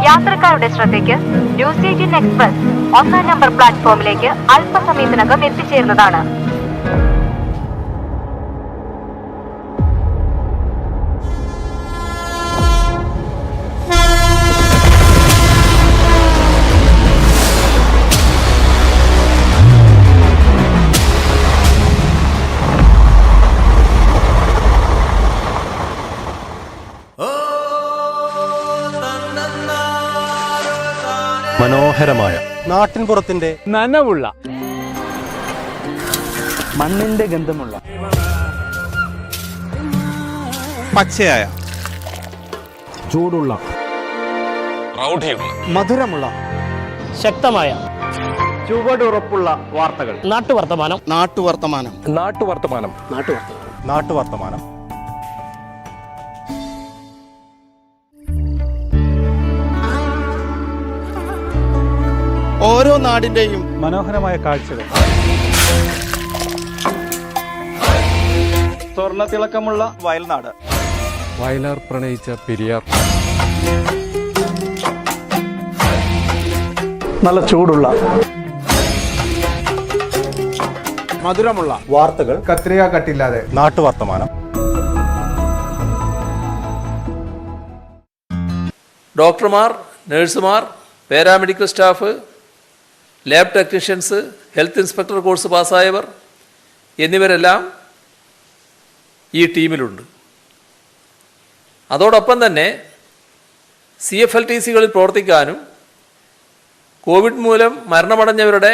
യാത്രക്കാരുടെ ശ്രദ്ധയ്ക്ക് ന്യൂസ് 18 എക്സ്പ്രസ് 1 നമ്പർ പ്ലാറ്റ്ഫോമിലേക്ക് അല്പസമയത്തിനകം എത്തിച്ചേരുന്നതാണ്. മനോഹരമായ നാട്ടിൻപുറത്തിന്റെ നനവുള്ള മണ്ണിന്റെ ഗന്ധമുള്ള പച്ചയായ ചൂടുള്ള മധുരമുള്ള ശക്തമായ ചുവടുറപ്പുള്ള വാർത്തകൾ. നാട്ടുവർത്തമാനം. ഓരോ നാടിന്റെയും മനോഹരമായ കാഴ്ചകൾ. സ്വർണ്ണത്തിളക്കമുള്ള വയൽനാട്. വയലാർ പ്രണയിച്ച പെരിയാർ. നല്ല ചൂടുള്ള മധുരമുള്ള വാർത്തകൾ. കത്രിക കട്ടില്ലാതെ. നാട്ടുവർത്തമാനം. ഡോക്ടർമാർ, നഴ്സുമാർ, paramedical staff, lab technicians, health inspector course പാസ്സായവർ എന്നിവരെല്ലാം ഈ ടീമിലുണ്ട്. അതോടൊപ്പം തന്നെ CFLTCകളിൽ പ്രവർത്തിക്കാനും കോവിഡ് മൂലം മരണമടഞ്ഞവരുടെ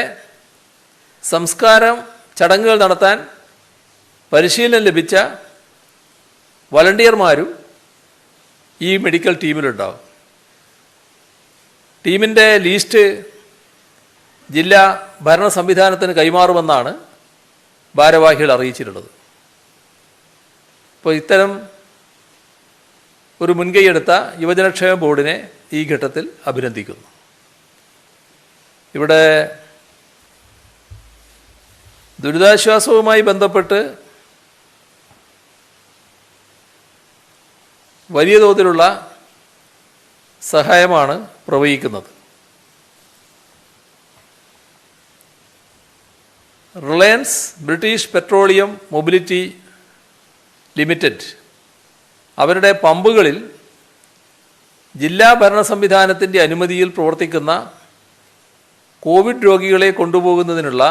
സംസ്കാരം ചടങ്ങുകൾ നടത്താൻ പരിശീലനം ലഭിച്ച വളണ്ടിയർമാരും ഈ മെഡിക്കൽ ടീമിലുണ്ടാവും. ടീമിൻ്റെ ലീസ്റ്റ് ജില്ലാ ഭരണ സംവിധാനത്തിന് കൈമാറുമെന്നാണ് ഭാരവാഹികൾ അറിയിച്ചിട്ടുള്ളത്. അപ്പോൾ ഇത്തരം ഒരു മുൻകൈയെടുത്ത യുവജനക്ഷേമ ബോർഡിനെ ഈ ഘട്ടത്തിൽ അഭിനന്ദിക്കുന്നു. ഇവിടെ ദുരിതാശ്വാസവുമായി ബന്ധപ്പെട്ട് വലിയ തോതിലുള്ള സഹായമാണ് പ്രവഹിക്കുന്നത്. Reliance British Petroleum Mobility Limited അവരുടെ പമ്പുകളിൽ ജില്ലാ ഭരണ സംവിധാനത്തിൻ്റെ അനുമതിയിൽ പ്രവർത്തിക്കുന്ന കോവിഡ് രോഗികളെ കൊണ്ടുപോകുന്നതിനുള്ള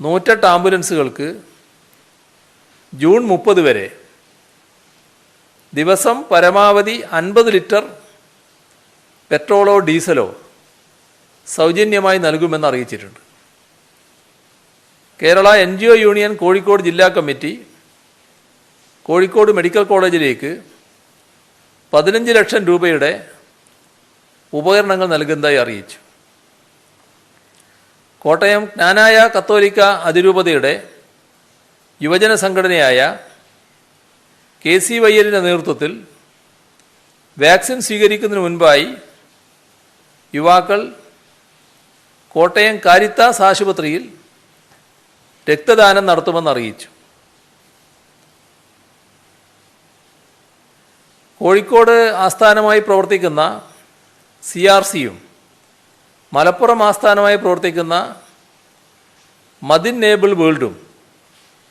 108 ആംബുലൻസുകൾക്ക് ജൂൺ 30 വരെ ദിവസം പരമാവധി 50 ലിറ്റർ പെട്രോളോ ഡീസലോ സൗജന്യമായി നൽകുമെന്ന് അറിയിച്ചിട്ടുണ്ട്. കേരള NGO യൂണിയൻ കോഴിക്കോട് ജില്ലാ കമ്മിറ്റി കോഴിക്കോട് മെഡിക്കൽ കോളേജിലേക്ക് 15 ലക്ഷം രൂപയുടെ ഉപകരണങ്ങൾ നൽകുന്നതായി അറിയിച്ചു. കോട്ടയം ജ്ഞാനായ കത്തോലിക്ക അതിരൂപതയുടെ യുവജന സംഘടനയായ KCYL-ന്റെ നേതൃത്വത്തിൽ വാക്സിൻ സ്വീകരിക്കുന്നതിന് മുൻപായി യുവാക്കൾ കോട്ടയം കാരിത്താസ് ആശുപത്രിയിൽ രക്തദാനം നടത്തുമെന്ന് അറിയിച്ചു. കോഴിക്കോട് ആസ്ഥാനമായി പ്രവർത്തിക്കുന്ന CRCയും മലപ്പുറം ആസ്ഥാനമായി പ്രവർത്തിക്കുന്ന മദിൻ-നേബിൾ വേൾഡും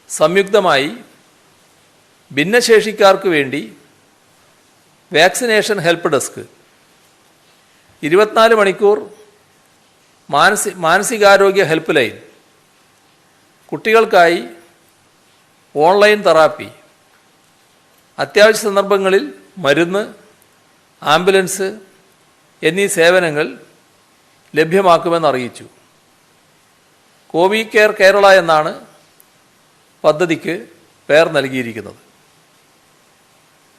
സംയുക്തമായി ഭിന്നശേഷിക്കാർക്ക് വേണ്ടി വാക്സിനേഷൻ ഹെൽപ്പ് ഡെസ്ക് 24 മണിക്കൂർ മാനസികാരോഗ്യ ഹെൽപ്പ് ലൈൻ, കുട്ടികൾക്കായി ഓൺലൈൻ തെറാപ്പി, അത്യാവശ്യ സന്ദർഭങ്ങളിൽ മരുന്ന്, ആംബുലൻസ് എന്നീ സേവനങ്ങൾ ലഭ്യമാക്കുമെന്ന് അറിയിച്ചു. കോവി കെയർ കേരള എന്നാണ് പദ്ധതിക്ക് പേർ നൽകിയിരിക്കുന്നത്.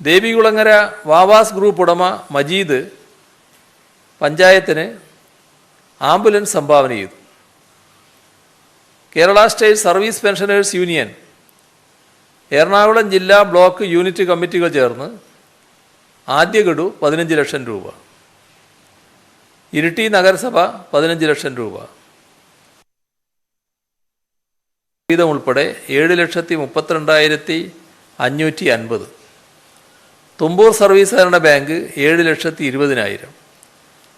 ദേവികുളങ്ങര വാവാസ് ഗ്രൂപ്പ് ഉടമ മജീദ് പഞ്ചായത്തിന് ആംബുലൻസ് സംഭാവന ചെയ്തു. Kerala state service pensioners union, Ernakulam ജില്ലാ ബ്ലോക്ക് യൂണിറ്റ് കമ്മിറ്റികൾ ചേർന്ന് ആദ്യ ഗഡു 15 ലക്ഷം രൂപ, ഇരിട്ടി നഗരസഭ 15 ലക്ഷം രൂപ വീതം ഉൾപ്പെടെ 7,32,550. തുമ്പൂർ സർവീസ് സഹകരണ ബാങ്ക് 7,20,000.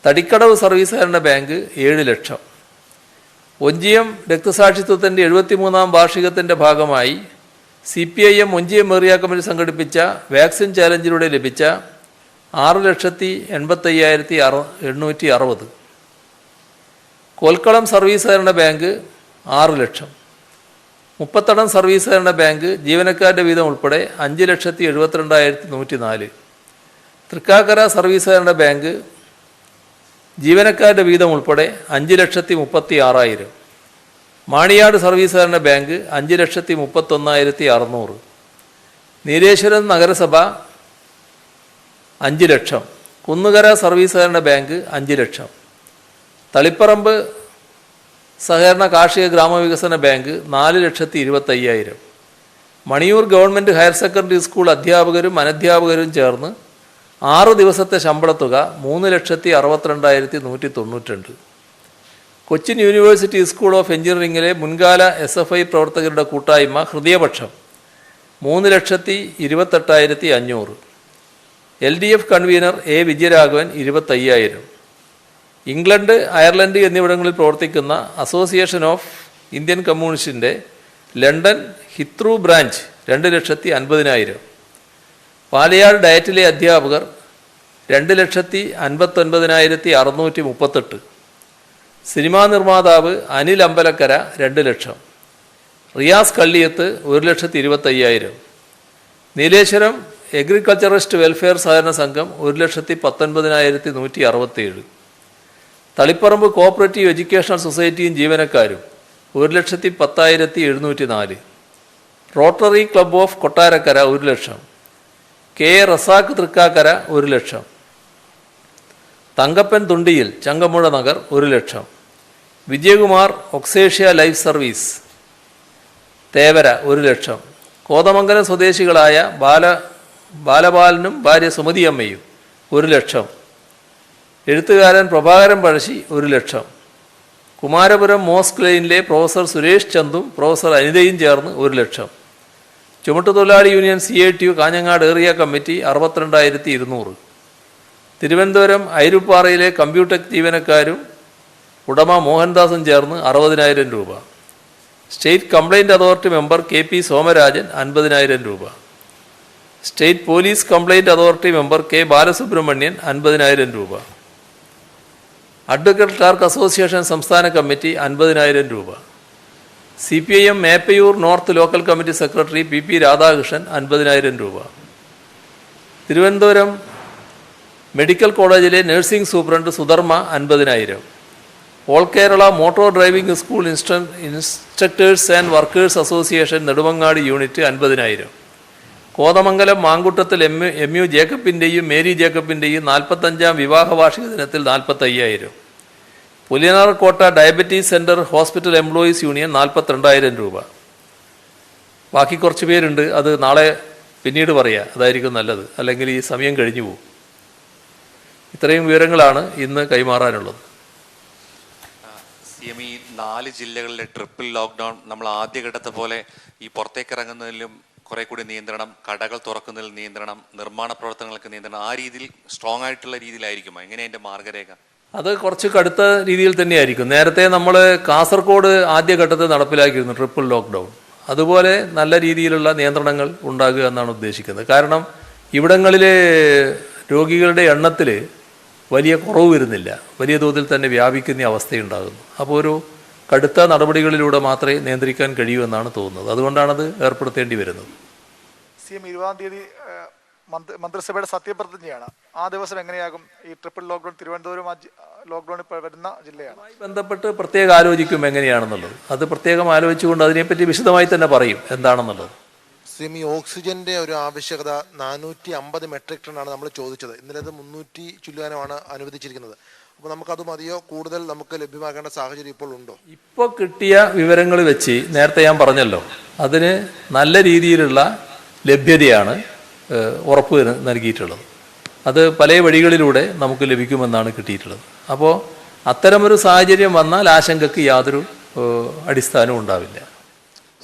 തടിക്കടവ് സർവീസ് സഹകരണ ബാങ്ക് 7 ലക്ഷം. ഒഞ്ചിയം രക്തസാക്ഷിത്വത്തിൻ്റെ 73ാം വാർഷികത്തിൻ്റെ ഭാഗമായി CPIM ഒഞ്ചിയം ഏറിയ കമ്മിറ്റി സംഘടിപ്പിച്ച വാക്സിൻ ചാലഞ്ചിലൂടെ ലഭിച്ച 6,85,860. കോൽക്കളം സർവീസ് സഹകരണ ബാങ്ക് 6 ലക്ഷം. മുപ്പത്തടം സർവീസ് സഹകരണ ബാങ്ക് ജീവനക്കാരുടെ വീതം ഉൾപ്പെടെ 5,72,104. തൃക്കാക്കര സർവീസ് സഹകരണ ബാങ്ക് ജീവനക്കാരുടെ വീതം ഉൾപ്പെടെ 5,36,000. മാണിയാട് സർവീസ് സഹകരണ ബാങ്ക് 5,31,600. നീലേശ്വരം നഗരസഭ 5 ലക്ഷം. കുന്നുകര സർവീസ് സഹകരണ ബാങ്ക് 5 ലക്ഷം. തളിപ്പറമ്പ് സഹകരണ കാർഷിക ഗ്രാമവികസന bank 4,25,000. Maniyur government higher secondary school അധ്യാപകരും അനധ്യാപകരും ചേർന്ന് 6 ദിവസത്തെ ശമ്പളത്തുക 3,62,192. കൊച്ചിൻ യൂണിവേഴ്സിറ്റി സ്കൂൾ ഓഫ് എഞ്ചിനീയറിംഗിലെ മുൻകാല SFI പ്രവർത്തകരുടെ കൂട്ടായ്മ ഹൃദയപക്ഷം 3,28,500. LDF convener A Vijayaraghavan 25,000. England, Ireland എന്നിവിടങ്ങളിൽ പ്രവർത്തിക്കുന്ന അസോസിയേഷൻ ഓഫ് ഇന്ത്യൻ കമ്മ്യൂണിസ്റ്റിൻ്റെ ലണ്ടൻ ഹിത്രൂ ബ്രാഞ്ച് 2,50,000. പാലയാട് ഡയറ്റിലെ അധ്യാപകർ 2,59,638. സിനിമാ നിർമ്മാതാവ് അനിൽ അമ്പലക്കര 2 ലക്ഷം. റിയാസ് കള്ളിയത്ത് 1,25,000. നീലേശ്വരം എഗ്രികൾച്ചറിസ്റ്റ് വെൽഫെയർ സഹകരണ സംഘം 1,19,167. തളിപ്പറമ്പ് കോഓപ്പറേറ്റീവ് എഡ്യൂക്കേഷണൽ സൊസൈറ്റിയും ജീവനക്കാരും 1,10,704. റോട്ടറി ക്ലബ് ഓഫ് കൊട്ടാരക്കര 1 ലക്ഷം. കെ റസാഖ് തൃക്കാക്കര 1 ലക്ഷം. തങ്കപ്പൻ തുണ്ടിയിൽ ചങ്കമുഴ നഗർ 1 ലക്ഷം. വിജയകുമാർ ഒക്സേഷ്യ ലൈഫ് സർവീസ് തേവര 1 ലക്ഷം. കോതമംഗലം സ്വദേശികളായ ബാലബാലനും ഭാര്യ സുമതിയമ്മയും 1 ലക്ഷം. എഴുത്തുകാരൻ പ്രഭാകരൻ പഴശ്ശി 1 ലക്ഷം. കുമാരപുരം മോസ്ക് ലൈനിലെ പ്രൊഫസർ സുരേഷ് ചന്ദും പ്രൊഫസർ അനിതയും ചേർന്ന് 1 ലക്ഷം. ചുമട്ടുതൊഴിലാളി യൂണിയൻ CITU കാഞ്ഞങ്ങാട് ഏറിയ കമ്മിറ്റി 62,200. തിരുവനന്തപുരം ഐരുപ്പാറയിലെ കമ്പ്യൂട്ടർ ജീവനക്കാരും ഉടമ മോഹൻദാസും ചേർന്ന് 60,000 രൂപ. State complaint authority member KP Somarajan 50,000 രൂപ. State police complaint authority member K Balasubramanian 50,000 രൂപ. അഡ്വക്കേറ്റ് ക്ലാർക്ക് അസോസിയേഷൻ സംസ്ഥാന കമ്മിറ്റി 50,000 രൂപ. CPIM Meppayur north local committee secretary PP Radhakrishnan 50,000 രൂപ. തിരുവനന്തപുരം മെഡിക്കൽ കോളേജിലെ nursing superintendent Sudharma 50,000. All Kerala motor driving school instructors and workers association Nedumangad unit 50,000. Kothamangalam Mankuttathil MU ജേക്കബിൻ്റെയും Mary ജേക്കബിൻ്റെയും 45ാം വിവാഹ വാർഷിക ദിനത്തിൽ 45,000. Puliyanarkotta diabetes centre hospital employees union 42,000 രൂപ. ബാക്കി കുറച്ച് പേരുണ്ട്, അത് നാളെ പിന്നീട് പറയാം, അതായിരിക്കും നല്ലത്, അല്ലെങ്കിൽ ഈ സമയം കഴിഞ്ഞു പോകും. ഇത്രയും വിവരങ്ങളാണ് ഇന്ന് കൈമാറാനുള്ളത്. CM ഈ 4 ജില്ലകളിലെ ട്രിപ്പിൾ ലോക്ക്ഡൗൺ നമ്മൾ ആദ്യഘട്ടത്തെ പോലെ ഈ പുറത്തേക്ക് ഇറങ്ങുന്നതിലും കുറെ കൂടി നിയന്ത്രണം, കടകൾ തുറക്കുന്നതിൽ നിയന്ത്രണം, നിർമ്മാണ പ്രവർത്തനങ്ങൾക്ക് നിയന്ത്രണം, ആ രീതിയിൽ സ്ട്രോങ് ആയിട്ടുള്ള രീതിയിലായിരിക്കുമോ? എങ്ങനെ അതിൻ്റെ മാർഗരേഖ? അത് കുറച്ച് കടുത്ത രീതിയിൽ തന്നെയായിരിക്കും. നേരത്തെ നമ്മൾ കാസർഗോഡ് ആദ്യഘട്ടത്തിൽ നടപ്പിലാക്കിയിരുന്നു ട്രിപ്പിൾ ലോക്ക്ഡൗൺ. അതുപോലെ നല്ല രീതിയിലുള്ള നിയന്ത്രണങ്ങൾ ഉണ്ടാകുക എന്നാണ് ഉദ്ദേശിക്കുന്നത്. കാരണം ഇവിടങ്ങളിൽ രോഗികളുടെ എണ്ണത്തിൽ വലിയ കുറവ് വരുന്നില്ല, വലിയ തോതിൽ തന്നെ വ്യാപിക്കുന്ന അവസ്ഥയുണ്ടാകുന്നു. അപ്പോൾ ഒരു കടുത്ത നടപടികളിലൂടെ മാത്രമേ നിയന്ത്രിക്കാൻ കഴിയൂ എന്നാണ് തോന്നുന്നത്. അതുകൊണ്ടാണത് ഏർപ്പെടുത്തേണ്ടി വരുന്നത്. CM 20-ാം തീയതി മന്ത്രിസഭയുടെ സത്യപ്രതിജ്ഞയാണ്. ആ ദിവസം എങ്ങനെയാകും ഈ ട്രിപ്പിൾ ലോക്ക്ഡൌൺ? തിരുവനന്തപുരം ലോക്ക്ഡൌൺ ഇപ്പോൾ വരുന്ന ജില്ലയാണ്. ബന്ധപ്പെട്ട് പ്രത്യേകം ആലോചിക്കും എങ്ങനെയാണെന്നുള്ളത്. അത് പ്രത്യേകം ആലോചിച്ചുകൊണ്ട് അതിനെപ്പറ്റി വിശദമായി തന്നെ പറയും എന്താണെന്നുള്ളത്. CM ഈ ഓക്സിജന്റെ ഒരു ആവശ്യകത 450 മെട്രിക് ടൺ ആണ് നമ്മൾ ചോദിച്ചത്. ഇന്നലെ അത് 300 ചുല്ലാനമാണ് അനുവദിച്ചിരിക്കുന്നത്. അപ്പോൾ നമുക്കത് മതിയോ? കൂടുതൽ നമുക്ക് ലഭ്യമാക്കേണ്ട സാഹചര്യം ഇപ്പോൾ ഉണ്ടോ? ഇപ്പോൾ കിട്ടിയ വിവരങ്ങൾ വെച്ച് നേരത്തെ ഞാൻ പറഞ്ഞല്ലോ, അതിന് നല്ല രീതിയിലുള്ള ലഭ്യതയാണ് ഉറപ്പ് നൽകിയിട്ടുള്ളത്. അത് പല വഴികളിലൂടെ നമുക്ക് ലഭിക്കുമെന്നാണ് കിട്ടിയിട്ടുള്ളത്. അപ്പോൾ അത്തരമൊരു സാഹചര്യം വന്നാൽ ആശങ്കയ്ക്ക് യാതൊരു അടിസ്ഥാനവും ഉണ്ടാവില്ല.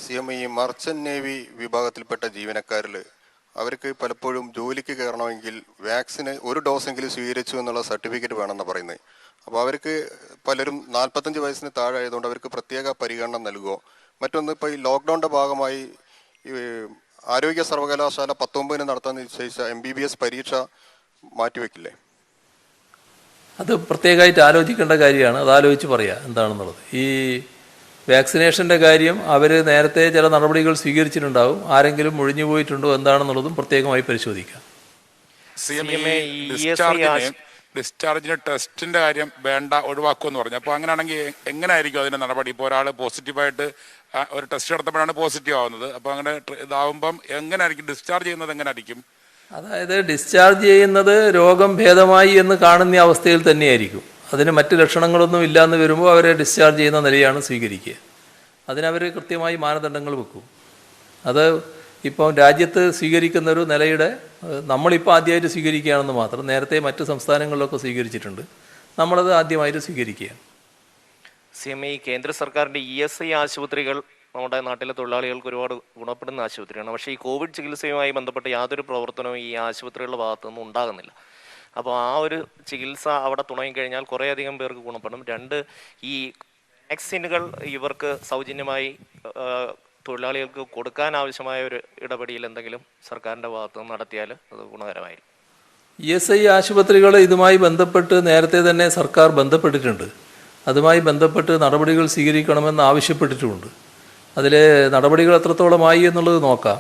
CM ഈ മർച്ചന്റ് നേവി വിഭാഗത്തിൽപ്പെട്ട ജീവനക്കാരിൽ അവർക്ക് പലപ്പോഴും ജോലിക്ക് കയറണമെങ്കിൽ വാക്സിന് 1 ഡോസെങ്കിലും സ്വീകരിച്ചു എന്നുള്ള സർട്ടിഫിക്കറ്റ് വേണമെന്ന് പറയുന്നത്. അപ്പോൾ അവർക്ക് പലരും 45 വയസ്സിന് താഴെ ആയതുകൊണ്ട് അവർക്ക് പ്രത്യേക പരിഗണന നൽകുമോ? മറ്റൊന്ന്, ഇപ്പോൾ ഈ ലോക്ക്ഡൗണിൻ്റെ ഭാഗമായി ആരോഗ്യ സർവകലാശാല 19-ന് നടത്താൻ നിശ്ചയിച്ച MBBS പരീക്ഷ മാറ്റിവെക്കില്ലേ? അത് പ്രത്യേകമായിട്ട് ആലോചിക്കേണ്ട കാര്യമാണ്. അത് ആലോചിച്ച് പറയാം എന്താണെന്നുള്ളത്. ഈ വാക്സിനേഷൻ്റെ കാര്യം അവർ നേരത്തെ ചില നടപടികൾ സ്വീകരിച്ചിട്ടുണ്ടാവും. ആരെങ്കിലും ഒഴിഞ്ഞു പോയിട്ടുണ്ടോ എന്താണെന്നുള്ളതും പ്രത്യേകമായി പരിശോധിക്കാം. ഡിസ്ചാർജിന് ടെസ്റ്റിൻ്റെ കാര്യം വേണ്ട, ഒഴിവാക്കുമെന്ന് പറഞ്ഞു. അപ്പോൾ അങ്ങനെയാണെങ്കിൽ എങ്ങനെയായിരിക്കും അതിൻ്റെ നടപടി? ഇപ്പോൾ ഒരാൾ പോസിറ്റീവായിട്ട് ഒരു ടെസ്റ്റ് നടത്തുമ്പോഴാണ് പോസിറ്റീവ് ആവുന്നത്. അപ്പോൾ അങ്ങനെ ഇതാവുമ്പം എങ്ങനെയായിരിക്കും ഡിസ്ചാർജ് ചെയ്യുന്നത്? എങ്ങനെയായിരിക്കും? അതായത് ഡിസ്ചാർജ് ചെയ്യുന്നത് രോഗം ഭേദമായി എന്ന് കാണുന്ന അവസ്ഥയിൽ തന്നെയായിരിക്കും. അതിന് മറ്റ് ലക്ഷണങ്ങളൊന്നും ഇല്ലയെന്ന് വരുമ്പോൾ അവരെ ഡിസ്ചാർജ് ചെയ്യുന്ന നിലയാണ് സ്വീകരിക്കുക. അതിനവർ കൃത്യമായി മാനദണ്ഡങ്ങൾ വെക്കും. അത് ഇപ്പോൾ രാജ്യത്ത് സ്വീകരിക്കുന്ന ഒരു നിലയുടെ നമ്മളിപ്പോൾ ആദ്യമായിട്ട് സ്വീകരിക്കുകയാണെന്ന് മാത്രം. നേരത്തെ മറ്റ് സംസ്ഥാനങ്ങളിലൊക്കെ സ്വീകരിച്ചിട്ടുണ്ട്. നമ്മളത് ആദ്യമായിട്ട് സ്വീകരിക്കുകയാണ്. CM ഈ കേന്ദ്ര സർക്കാരിൻ്റെ ESI ആശുപത്രികൾ നമ്മുടെ നാട്ടിലെ തൊഴിലാളികൾക്ക് ഒരുപാട് ഗുണപ്പെടുന്ന ആശുപത്രിയാണ്. പക്ഷേ ഈ കോവിഡ് ചികിത്സയുമായി ബന്ധപ്പെട്ട് യാതൊരു പ്രവർത്തനവും ഈ ആശുപത്രികളുടെ ഭാഗത്തുനിന്നും ഉണ്ടാകുന്നില്ല. അപ്പോൾ ആ ഒരു ചികിത്സ അവിടെ തുടങ്ങിക്കഴിഞ്ഞാൽ കുറേയധികം പേർക്ക് ഗുണപ്പെടും. 2, ഈ വാക്സിനുകൾ ഇവർക്ക് സൗജന്യമായി തൊഴിലാളികൾക്ക് കൊടുക്കാൻ ആവശ്യമായ ഒരു ഇടപെടൽ എന്തെങ്കിലും സർക്കാരിൻ്റെ ഭാഗത്തുനിന്ന് നടത്തിയാൽ അത് ഗുണകരമായിരിക്കും. ESI ആശുപത്രികൾ ഇതുമായി ബന്ധപ്പെട്ട് നേരത്തെ തന്നെ സർക്കാർ ബന്ധപ്പെട്ടിട്ടുണ്ട്. അതുമായി ബന്ധപ്പെട്ട് നടപടികൾ സ്വീകരിക്കണമെന്ന് ആവശ്യപ്പെട്ടിട്ടുമുണ്ട്. അതിൽ നടപടികൾ എത്രത്തോളമായി എന്നുള്ളത് നോക്കാം.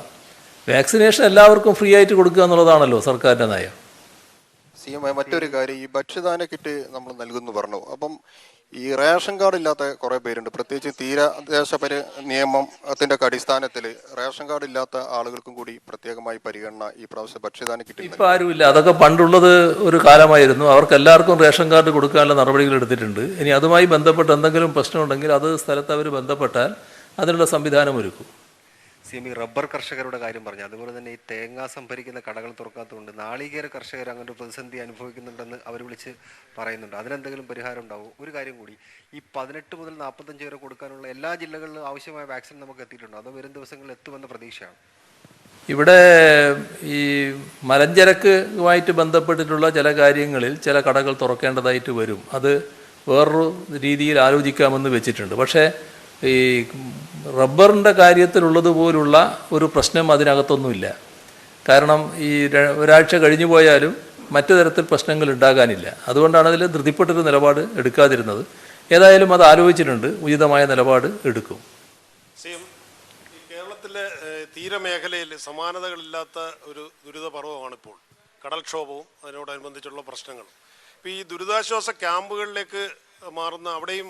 വാക്സിനേഷൻ എല്ലാവർക്കും ഫ്രീ ആയിട്ട് കൊടുക്കുക എന്നുള്ളതാണല്ലോ സർക്കാരിൻ്റെ നയം. CM മറ്റൊരു കാര്യം, ഈ ഭക്ഷ്യധാന്യ കിറ്റ് നമ്മൾ നൽകുന്നു പറഞ്ഞു. അപ്പം ഈ റേഷൻ കാർഡ് ഇല്ലാത്ത കുറേ പേരുണ്ട്. പ്രത്യേകിച്ച് തീരദേശ നിയമത്തിന്റെ അടിസ്ഥാനത്തിൽ റേഷൻ കാർഡ് ഇല്ലാത്ത ആളുകൾക്കും കൂടി പ്രത്യേകമായി പരിഗണന ഈ പ്രാവശ്യം ഭക്ഷ്യധാന്യ കിറ്റ്. ഇപ്പം ആരുമില്ല. അതൊക്കെ പണ്ടുള്ളത് ഒരു കാലമായിരുന്നു. അവർക്ക് എല്ലാവർക്കും റേഷൻ കാർഡ് കൊടുക്കാനുള്ള നടപടികൾ എടുത്തിട്ടുണ്ട്. ഇനി അതുമായി ബന്ധപ്പെട്ട് എന്തെങ്കിലും പ്രശ്നമുണ്ടെങ്കിൽ അത് സ്ഥലത്ത് അവർ ബന്ധപ്പെട്ടാൽ അതിനുള്ള സംവിധാനം ഒരുക്കും. CM റബ്ബർ കർഷകരുടെ കാര്യം പറഞ്ഞു. അതുപോലെ തന്നെ ഈ തേങ്ങ സംഭരിക്കുന്ന കടകൾ തുറക്കാത്തതുകൊണ്ട് നാളികേര കർഷകർ അങ്ങനെ ഒരു പ്രതിസന്ധി അനുഭവിക്കുന്നുണ്ടെന്ന് അവർ വിളിച്ച് പറയുന്നുണ്ട്. അതിനെന്തെങ്കിലും പരിഹാരം ഉണ്ടാവും? ഒരു കാര്യം കൂടി, ഈ 18 മുതൽ 45 വരെ കൊടുക്കാനുള്ള എല്ലാ ജില്ലകളിലും ആവശ്യമായ വാക്സിൻ നമുക്ക് എത്തിയിട്ടുണ്ടോ? അതോ വരും ദിവസങ്ങളിൽ എത്തുമെന്ന പ്രതീക്ഷയാണ്? ഇവിടെ ഈ മലഞ്ചരക്കുമായിട്ട് ബന്ധപ്പെട്ടിട്ടുള്ള ചില കാര്യങ്ങളിൽ ചില കടകൾ തുറക്കേണ്ടതായിട്ട് വരും. അത് വേറൊരു രീതിയിൽ ആലോചിക്കാമെന്ന് വെച്ചിട്ടുണ്ട്. പക്ഷേ ഈ റബ്ബറിൻ്റെ കാര്യത്തിലുള്ളതുപോലുള്ള ഒരു പ്രശ്നം അതിനകത്തൊന്നുമില്ല. കാരണം ഈ ഒരാഴ്ച കഴിഞ്ഞു പോയാലും മറ്റു തരത്തിൽ പ്രശ്നങ്ങൾ ഉണ്ടാകാനില്ല. അതുകൊണ്ടാണ് അതിൽ ധൃതിപ്പെട്ടൊരു നിലപാട് എടുക്കാതിരുന്നത്. ഏതായാലും അത് ആലോചിച്ചിട്ടുണ്ട്, ഉചിതമായ നിലപാട് എടുക്കും. കേരളത്തിലെ തീരമേഖലയിൽ സമാനതകളില്ലാത്ത ഒരു ദുരിതപർവമാണിപ്പോൾ കടൽക്ഷോഭവും അതിനോടനുബന്ധിച്ചുള്ള പ്രശ്നങ്ങളും. ഇപ്പോൾ ഈ ദുരിതാശ്വാസ ക്യാമ്പുകളിലേക്ക് മാറുന്ന അവിടെയും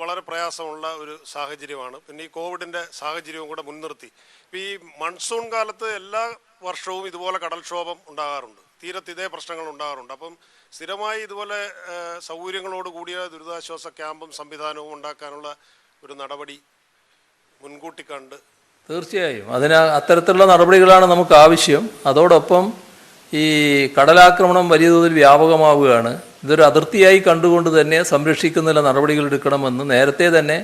വളരെ പ്രയാസമുള്ള ഒരു സാഹചര്യമാണ്. പിന്നെ ഈ കോവിഡിൻ്റെ സാഹചര്യവും കൂടെ മുൻനിർത്തി ഇപ്പോൾ ഈ മൺസൂൺ കാലത്ത് എല്ലാ വർഷവും ഇതുപോലെ കടൽക്ഷോഭം ഉണ്ടാകാറുണ്ട്. തീരത്ത് ഇതേ പ്രശ്നങ്ങൾ ഉണ്ടാകാറുണ്ട്. അപ്പം സ്ഥിരമായി ഇതുപോലെ സൗകര്യങ്ങളോട് കൂടിയ ദുരിതാശ്വാസ ക്യാമ്പും സംവിധാനവും ഉണ്ടാക്കാനുള്ള ഒരു നടപടി മുൻകൂട്ടി കണ്ട് തീർച്ചയായും അത്തരത്തിലുള്ള നടപടികളാണ് നമുക്ക് ആവശ്യം. അതോടൊപ്പം ഈ കടലാക്രമണം വലിയ തോതിൽ വ്യാപകമാവുകയാണ്. ഇതൊരു അതിർത്തിയായി കണ്ടുകൊണ്ട് തന്നെ സംരക്ഷിക്കുന്നതിനുള്ള നടപടികൾ എടുക്കണമെന്ന് നേരത്തെ തന്നെ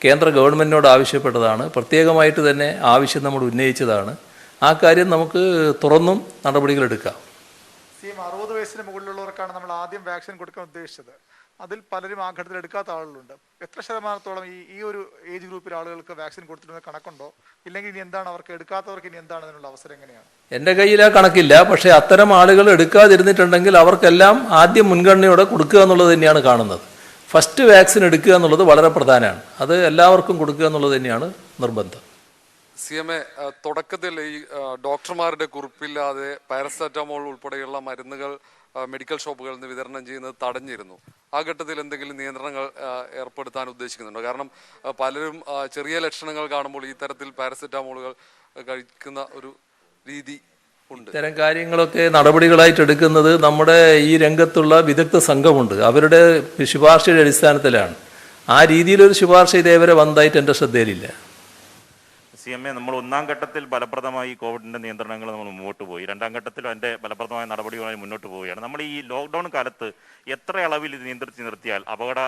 കേന്ദ്ര ഗവൺമെൻറ്റിനോട് ആവശ്യപ്പെട്ടതാണ്. പ്രത്യേകമായിട്ട് തന്നെ ആവശ്യം നമ്മൾ ഉന്നയിച്ചതാണ്. ആ കാര്യം നമുക്ക് തുറന്നും നടപടികളെടുക്കാം. 60 വയസ്സിന് മുകളിലുള്ളവർക്കാണ് നമ്മൾ ആദ്യം വാക്സിൻ കൊടുക്കാൻ ഉദ്ദേശിച്ചത്. അതിൽ പലരും ആ ഘട്ടത്തിൽ എടുക്കാത്ത ആളുകളുണ്ട്. എത്ര ശതമാനത്തോളം ഈ ഒരു ഏജ് ഗ്രൂപ്പിൽ ആളുകൾക്ക് വാക്സിൻ കൊടുത്തിരുന്ന കണക്കുണ്ടോ? ഇല്ലെങ്കിൽ ഇനി എന്താണ് അവർക്ക് എടുക്കാത്തവർക്ക് ഇനി എന്താണ് അതിനുള്ള അവസരം എങ്ങനെയാണ്? എൻ്റെ കയ്യിൽ ആ കണക്കില്ല. പക്ഷേ അത്തരം ആളുകൾ എടുക്കാതിരുന്നിട്ടുണ്ടെങ്കിൽ അവർക്കെല്ലാം ആദ്യം മുൻഗണനയോടെ കൊടുക്കുക എന്നുള്ളത് തന്നെയാണ് കാണുന്നത്. ഫസ്റ്റ് വാക്സിൻ എടുക്കുക എന്നുള്ളത് വളരെ പ്രധാനമാണ്. അത് എല്ലാവർക്കും കൊടുക്കുക എന്നുള്ളത് തന്നെയാണ് നിർബന്ധം. CMA തുടക്കത്തിൽ ഈ ഡോക്ടർമാരുടെ കുറിപ്പില്ലാതെ പാരസെറ്റമോൾ ഉൾപ്പെടെയുള്ള മരുന്നുകൾ മെഡിക്കൽ ഷോപ്പുകളിൽ നിന്ന് വിതരണം ചെയ്യുന്നത് തടഞ്ഞിരുന്നു. ആ ഘട്ടത്തിൽ എന്തെങ്കിലും നിയന്ത്രണങ്ങൾ ഏർപ്പെടുത്താൻ ഉദ്ദേശിക്കുന്നുണ്ടോ? കാരണം പലരും ചെറിയ ലക്ഷണങ്ങൾ കാണുമ്പോൾ ഈ തരത്തിൽ പാരസെറ്റമോളുകൾ കഴിക്കുന്ന ഒരു രീതി ഉണ്ട്. ഇത്തരം കാര്യങ്ങളൊക്കെ നടപടികളായിട്ട് എടുക്കുന്നത് നമ്മുടെ ഈ രംഗത്തുള്ള വിദഗ്ധ സംഘമുണ്ട്. അവരുടെ ശുപാർശയുടെ അടിസ്ഥാനത്തിലാണ്. ആ രീതിയിലൊരു ശുപാർശ ഇതേവരെ വന്നതായിട്ട് എൻ്റെ ശ്രദ്ധയിലില്ല. CMA നമ്മൾ ഒന്നാം ഘട്ടത്തിൽ ഫലപ്രദമായി കോവിഡിൻ്റെ നിയന്ത്രണങ്ങൾ നമ്മൾ മുന്നോട്ട് പോയി. രണ്ടാം ഘട്ടത്തിലും അതിൻ്റെ ഫലപ്രദമായ നടപടികളുമായി മുന്നോട്ട് പോവുകയാണ്. നമ്മൾ ഈ ലോക്ക്ഡൗൺ കാലത്ത് എത്ര അളവിൽ ഇത് നിയന്ത്രിച്ച് നിർത്തിയാൽ അപകട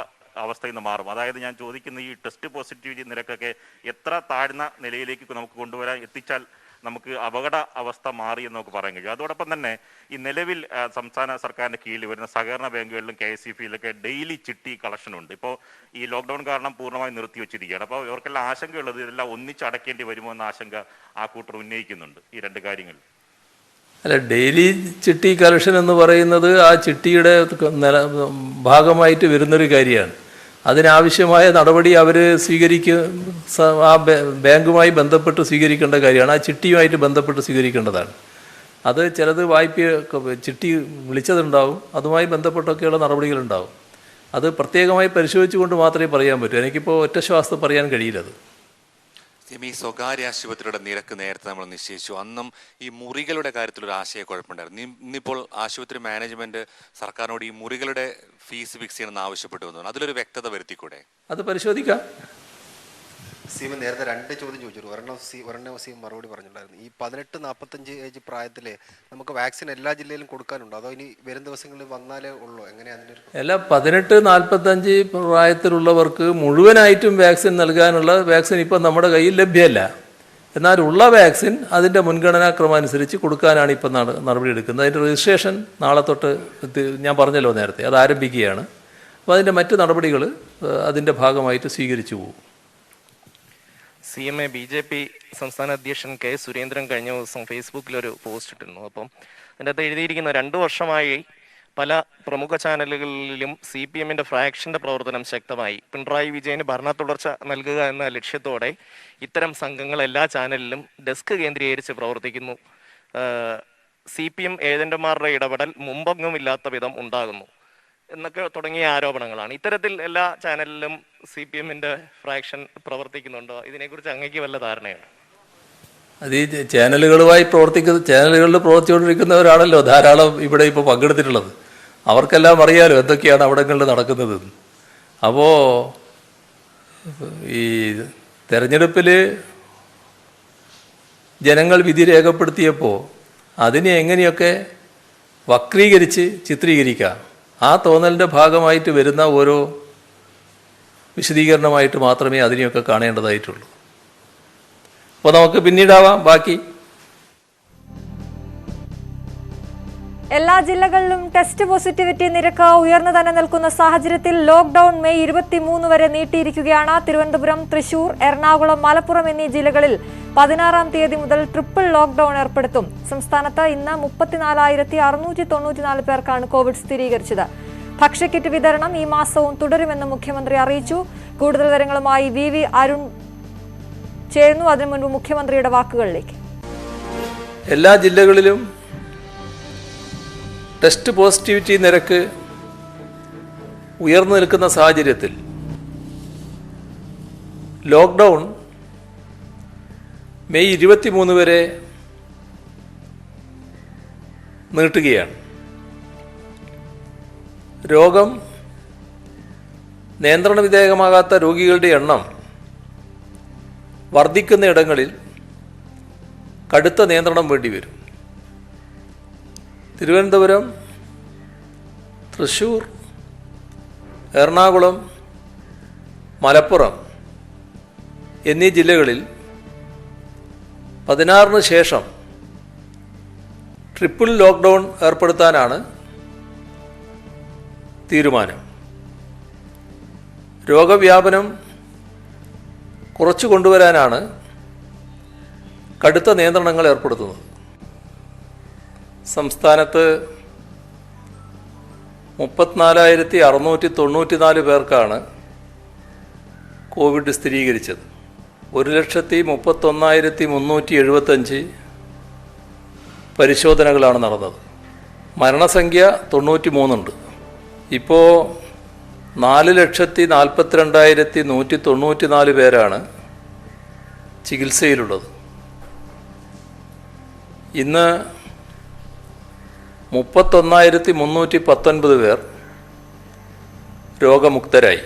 അവസ്ഥയിൽ നിന്ന് മാറും? അതായത് ഞാൻ ചോദിക്കുന്ന ഈ ടെസ്റ്റ് പോസിറ്റിവിറ്റി നിരക്കൊക്കെ എത്ര താഴ്ന്ന നിലയിലേക്ക് നമുക്ക് കൊണ്ടുവരാൻ എത്തിച്ചാൽ നമുക്ക് അപകട അവസ്ഥ മാറി എന്ന് നമുക്ക് പറയാൻ കഴിയും. അതോടൊപ്പം തന്നെ ഈ നിലവിൽ സംസ്ഥാന സർക്കാരിൻ്റെ കീഴിൽ വരുന്ന സഹകരണ ബാങ്കുകളിലും KSEFയിലൊക്കെ ഡെയിലി ചിട്ടി കളക്ഷനുണ്ട്. ഇപ്പോൾ ഈ ലോക്ക്ഡൗൺ കാരണം പൂർണ്ണമായി നിർത്തി വെച്ചിരിക്കുകയാണ്. അപ്പോൾ ഇവർക്കെല്ലാം ആശങ്കയുള്ളത് ഇതെല്ലാം ഒന്നിച്ചടക്കേണ്ടി വരുമോ എന്ന ആശങ്ക ആ കൂട്ടർ ഉന്നയിക്കുന്നുണ്ട്. ഈ രണ്ട് കാര്യങ്ങൾ അല്ല, ഡെയിലി ചിട്ടി കളക്ഷൻ എന്ന് പറയുന്നത് ആ ചിട്ടിയുടെ ഭാഗമായിട്ട് വരുന്നൊരു കാര്യമാണ്. അതിനാവശ്യമായ നടപടി അവർ ആ ബാങ്കുമായി ബന്ധപ്പെട്ട് സ്വീകരിക്കേണ്ട കാര്യമാണ്. ആ ചിട്ടിയുമായിട്ട് ബന്ധപ്പെട്ട് സ്വീകരിക്കേണ്ടതാണ്. അത് ചിലത് വായ്പ ചിട്ടി വിളിച്ചതുണ്ടാവും, അതുമായി ബന്ധപ്പെട്ടൊക്കെയുള്ള നടപടികളുണ്ടാവും. അത് പ്രത്യേകമായി പരിശോധിച്ചുകൊണ്ട് മാത്രമേ പറയാൻ പറ്റൂ. എനിക്കിപ്പോൾ ഒറ്റ ശ്വാസം പറയാൻ കഴിയില്ലത്. ഈ സ്വകാര്യ ആശുപത്രിയുടെ നിരക്ക് നേരത്തെ നമ്മൾ നിശ്ചയിച്ചു. അന്നും ഈ മുറികളുടെ കാര്യത്തിലൊരു ആശയക്കുഴപ്പമുണ്ടായിരുന്നു. ഇന്നിപ്പോൾ ആശുപത്രി മാനേജ്മെന്റ് സർക്കാരിനോട് ഈ മുറികളുടെ ഫീസ് ഫിക്സ് ചെയ്യണമെന്ന് ആവശ്യപ്പെട്ടു വന്നു. അതിലൊരു വ്യക്തത വരുത്തിക്കൂടെ? അത് പരിശോധിക്കാം. സീമ നേരത്തെ 2 ചോദ്യം ചോദിച്ചു. ഒരെണ്ണം മറുപടി പറഞ്ഞിട്ടുണ്ടായിരുന്നു. ഈ 18-45 ഏജ് പ്രായത്തില് നമുക്ക് വാക്സിൻ എല്ലാ ജില്ലയിലും കൊടുക്കാനുണ്ടോ, അതോ ഇനി വരും ദിവസങ്ങളിൽ വന്നാലേ ഉള്ളൂ? എങ്ങനെയാണ്? അല്ല, 18-45 പ്രായത്തിലുള്ളവർക്ക് മുഴുവനായിട്ടും വാക്സിൻ നൽകാനുള്ള വാക്സിൻ ഇപ്പം നമ്മുടെ കയ്യിൽ ലഭ്യമല്ല. എന്നാൽ ഉള്ള വാക്സിൻ അതിൻ്റെ മുൻഗണനാക്രമം അനുസരിച്ച് കൊടുക്കാനാണ് ഇപ്പം നടപടി എടുക്കുന്നത്. അതിൻ്റെ രജിസ്ട്രേഷൻ നാളെ തൊട്ട് ഞാൻ പറഞ്ഞല്ലോ നേരത്തെ, അത് ആരംഭിക്കുകയാണ്. അപ്പോൾ അതിൻ്റെ മറ്റ് നടപടികൾ അതിൻ്റെ ഭാഗമായിട്ട് സ്വീകരിച്ചു പോകും. CMA BJP സംസ്ഥാന അധ്യക്ഷൻ K. സുരേന്ദ്രൻ കഴിഞ്ഞ ദിവസം ഫേസ്ബുക്കിലൊരു പോസ്റ്റ് ഇട്ടിരുന്നു. അപ്പം അതിൻ്റെ അകത്ത് എഴുതിയിരിക്കുന്ന 2 വർഷമായി പല പ്രമുഖ ചാനലുകളിലും CPMന്റെ ഫ്രാക്ഷൻ്റെ പ്രവർത്തനം ശക്തമായി. പിണറായി വിജയന് ഭരണ തുടർച്ച നൽകുക എന്ന ലക്ഷ്യത്തോടെ ഇത്തരം സംഘങ്ങൾ എല്ലാ ചാനലിലും ഡെസ്ക് കേന്ദ്രീകരിച്ച് പ്രവർത്തിക്കുന്നു. CPM ഏജന്റുമാരുടെ ഇടപെടൽ മുമ്പൊന്നുമില്ലാത്ത വിധം ഉണ്ടാകുന്നു എന്നൊക്കെ തുടങ്ങിയ ആരോപണങ്ങളാണ്. ഇത്തരത്തിൽ എല്ലാ ചാനലിലും CPMന്റെ ഫ്രാക്ഷൻ പ്രവർത്തിക്കുന്നുണ്ടോ? ഇതിനെക്കുറിച്ച് അങ്ങേക്ക് വല്ല ധാരണയാണ്? അത് ഈ ചാനലുകളിൽ പ്രവർത്തിച്ചുകൊണ്ടിരിക്കുന്നവരാണല്ലോ ധാരാളം ഇവിടെ ഇപ്പോൾ പങ്കെടുത്തിട്ടുള്ളത്. അവർക്കെല്ലാം അറിയാലോ എന്തൊക്കെയാണ് അവിടങ്ങളിൽ നടക്കുന്നത്. അപ്പോൾ ഈ തെരഞ്ഞെടുപ്പിൽ ജനങ്ങൾ വിധി രേഖപ്പെടുത്തിയപ്പോൾ അതിനെ എങ്ങനെയൊക്കെ വക്രീകരിച്ച് ചിത്രീകരിക്കാം, ആ തോന്നലിൻ്റെ ഭാഗമായിട്ട് വരുന്ന ഓരോ വിശദീകരണമായിട്ട് മാത്രമേ അതിനെയൊക്കെ കാണേണ്ടതായിട്ടുള്ളൂ. അപ്പോൾ നമുക്ക് പിന്നീടാവാം ബാക്കി. എല്ലാ ജില്ലകളിലും ടെസ്റ്റ് പോസിറ്റിവിറ്റി നിരക്ക് ഉയർന്നു തന്നെ നിൽക്കുന്ന സാഹചര്യത്തിൽ ലോക്ക്ഡൌൺ മെയ് 23 വരെ നീട്ടിയിരിക്കുകയാണ്. തിരുവനന്തപുരം, തൃശൂർ, എറണാകുളം, മലപ്പുറം എന്നീ ജില്ലകളിൽ 16-ാം തീയതി മുതൽ ട്രിപ്പിൾ ലോക്ക്ഡൌൺ ഏർപ്പെടുത്തും. സംസ്ഥാനത്ത് ഇന്ന് 34,694 പേർക്കാണ് കോവിഡ് സ്ഥിരീകരിച്ചത്. ഭക്ഷ്യക്കിറ്റ് വിതരണം ഈ മാസവും തുടരുമെന്ന് മുഖ്യമന്ത്രി അറിയിച്ചു. കൂടുതൽ വിവരങ്ങളുമായി VV അരുൺ ചേരുന്നു. അതിനു മുൻപ് മുഖ്യമന്ത്രിയുടെ വാക്കുകളിലേക്ക്. എല്ലാ ജില്ലകളിലും ടെസ്റ്റ് പോസിറ്റിവിറ്റി നിരക്ക് ഉയർന്നു നിൽക്കുന്ന സാഹചര്യത്തിൽ ലോക്ക്ഡൗൺ മെയ് 23 വരെ നീട്ടുകയാണ്. രോഗം നിയന്ത്രണ വിധേയമാകാത്ത രോഗികളുടെ എണ്ണം വർദ്ധിക്കുന്ന ഇടങ്ങളിൽ കടുത്ത നിയന്ത്രണം വേണ്ടിവരും. തിരുവനന്തപുരം, തൃശ്ശൂർ, എറണാകുളം, മലപ്പുറം എന്നീ ജില്ലകളിൽ 16-ന് ശേഷം ട്രിപ്പിൾ ലോക്ക്ഡൗൺ ഏർപ്പെടുത്താനാണ് തീരുമാനം. രോഗവ്യാപനം കുറച്ചു കൊണ്ടുവരാനാണ് കടുത്ത നിയന്ത്രണങ്ങൾ ഏർപ്പെടുത്തുന്നത്. സംസ്ഥാനത്ത് 34,694 പേർക്കാണ് കോവിഡ് സ്ഥിരീകരിച്ചത്. 1,31,375 പരിശോധനകളാണ് നടന്നത്. മരണസംഖ്യ 93 ഉണ്ട്. ഇപ്പോൾ 4,42,194 പേരാണ് ചികിത്സയിലുള്ളത്. ഇന്ന് 31,319 പേർ രോഗമുക്തരായി.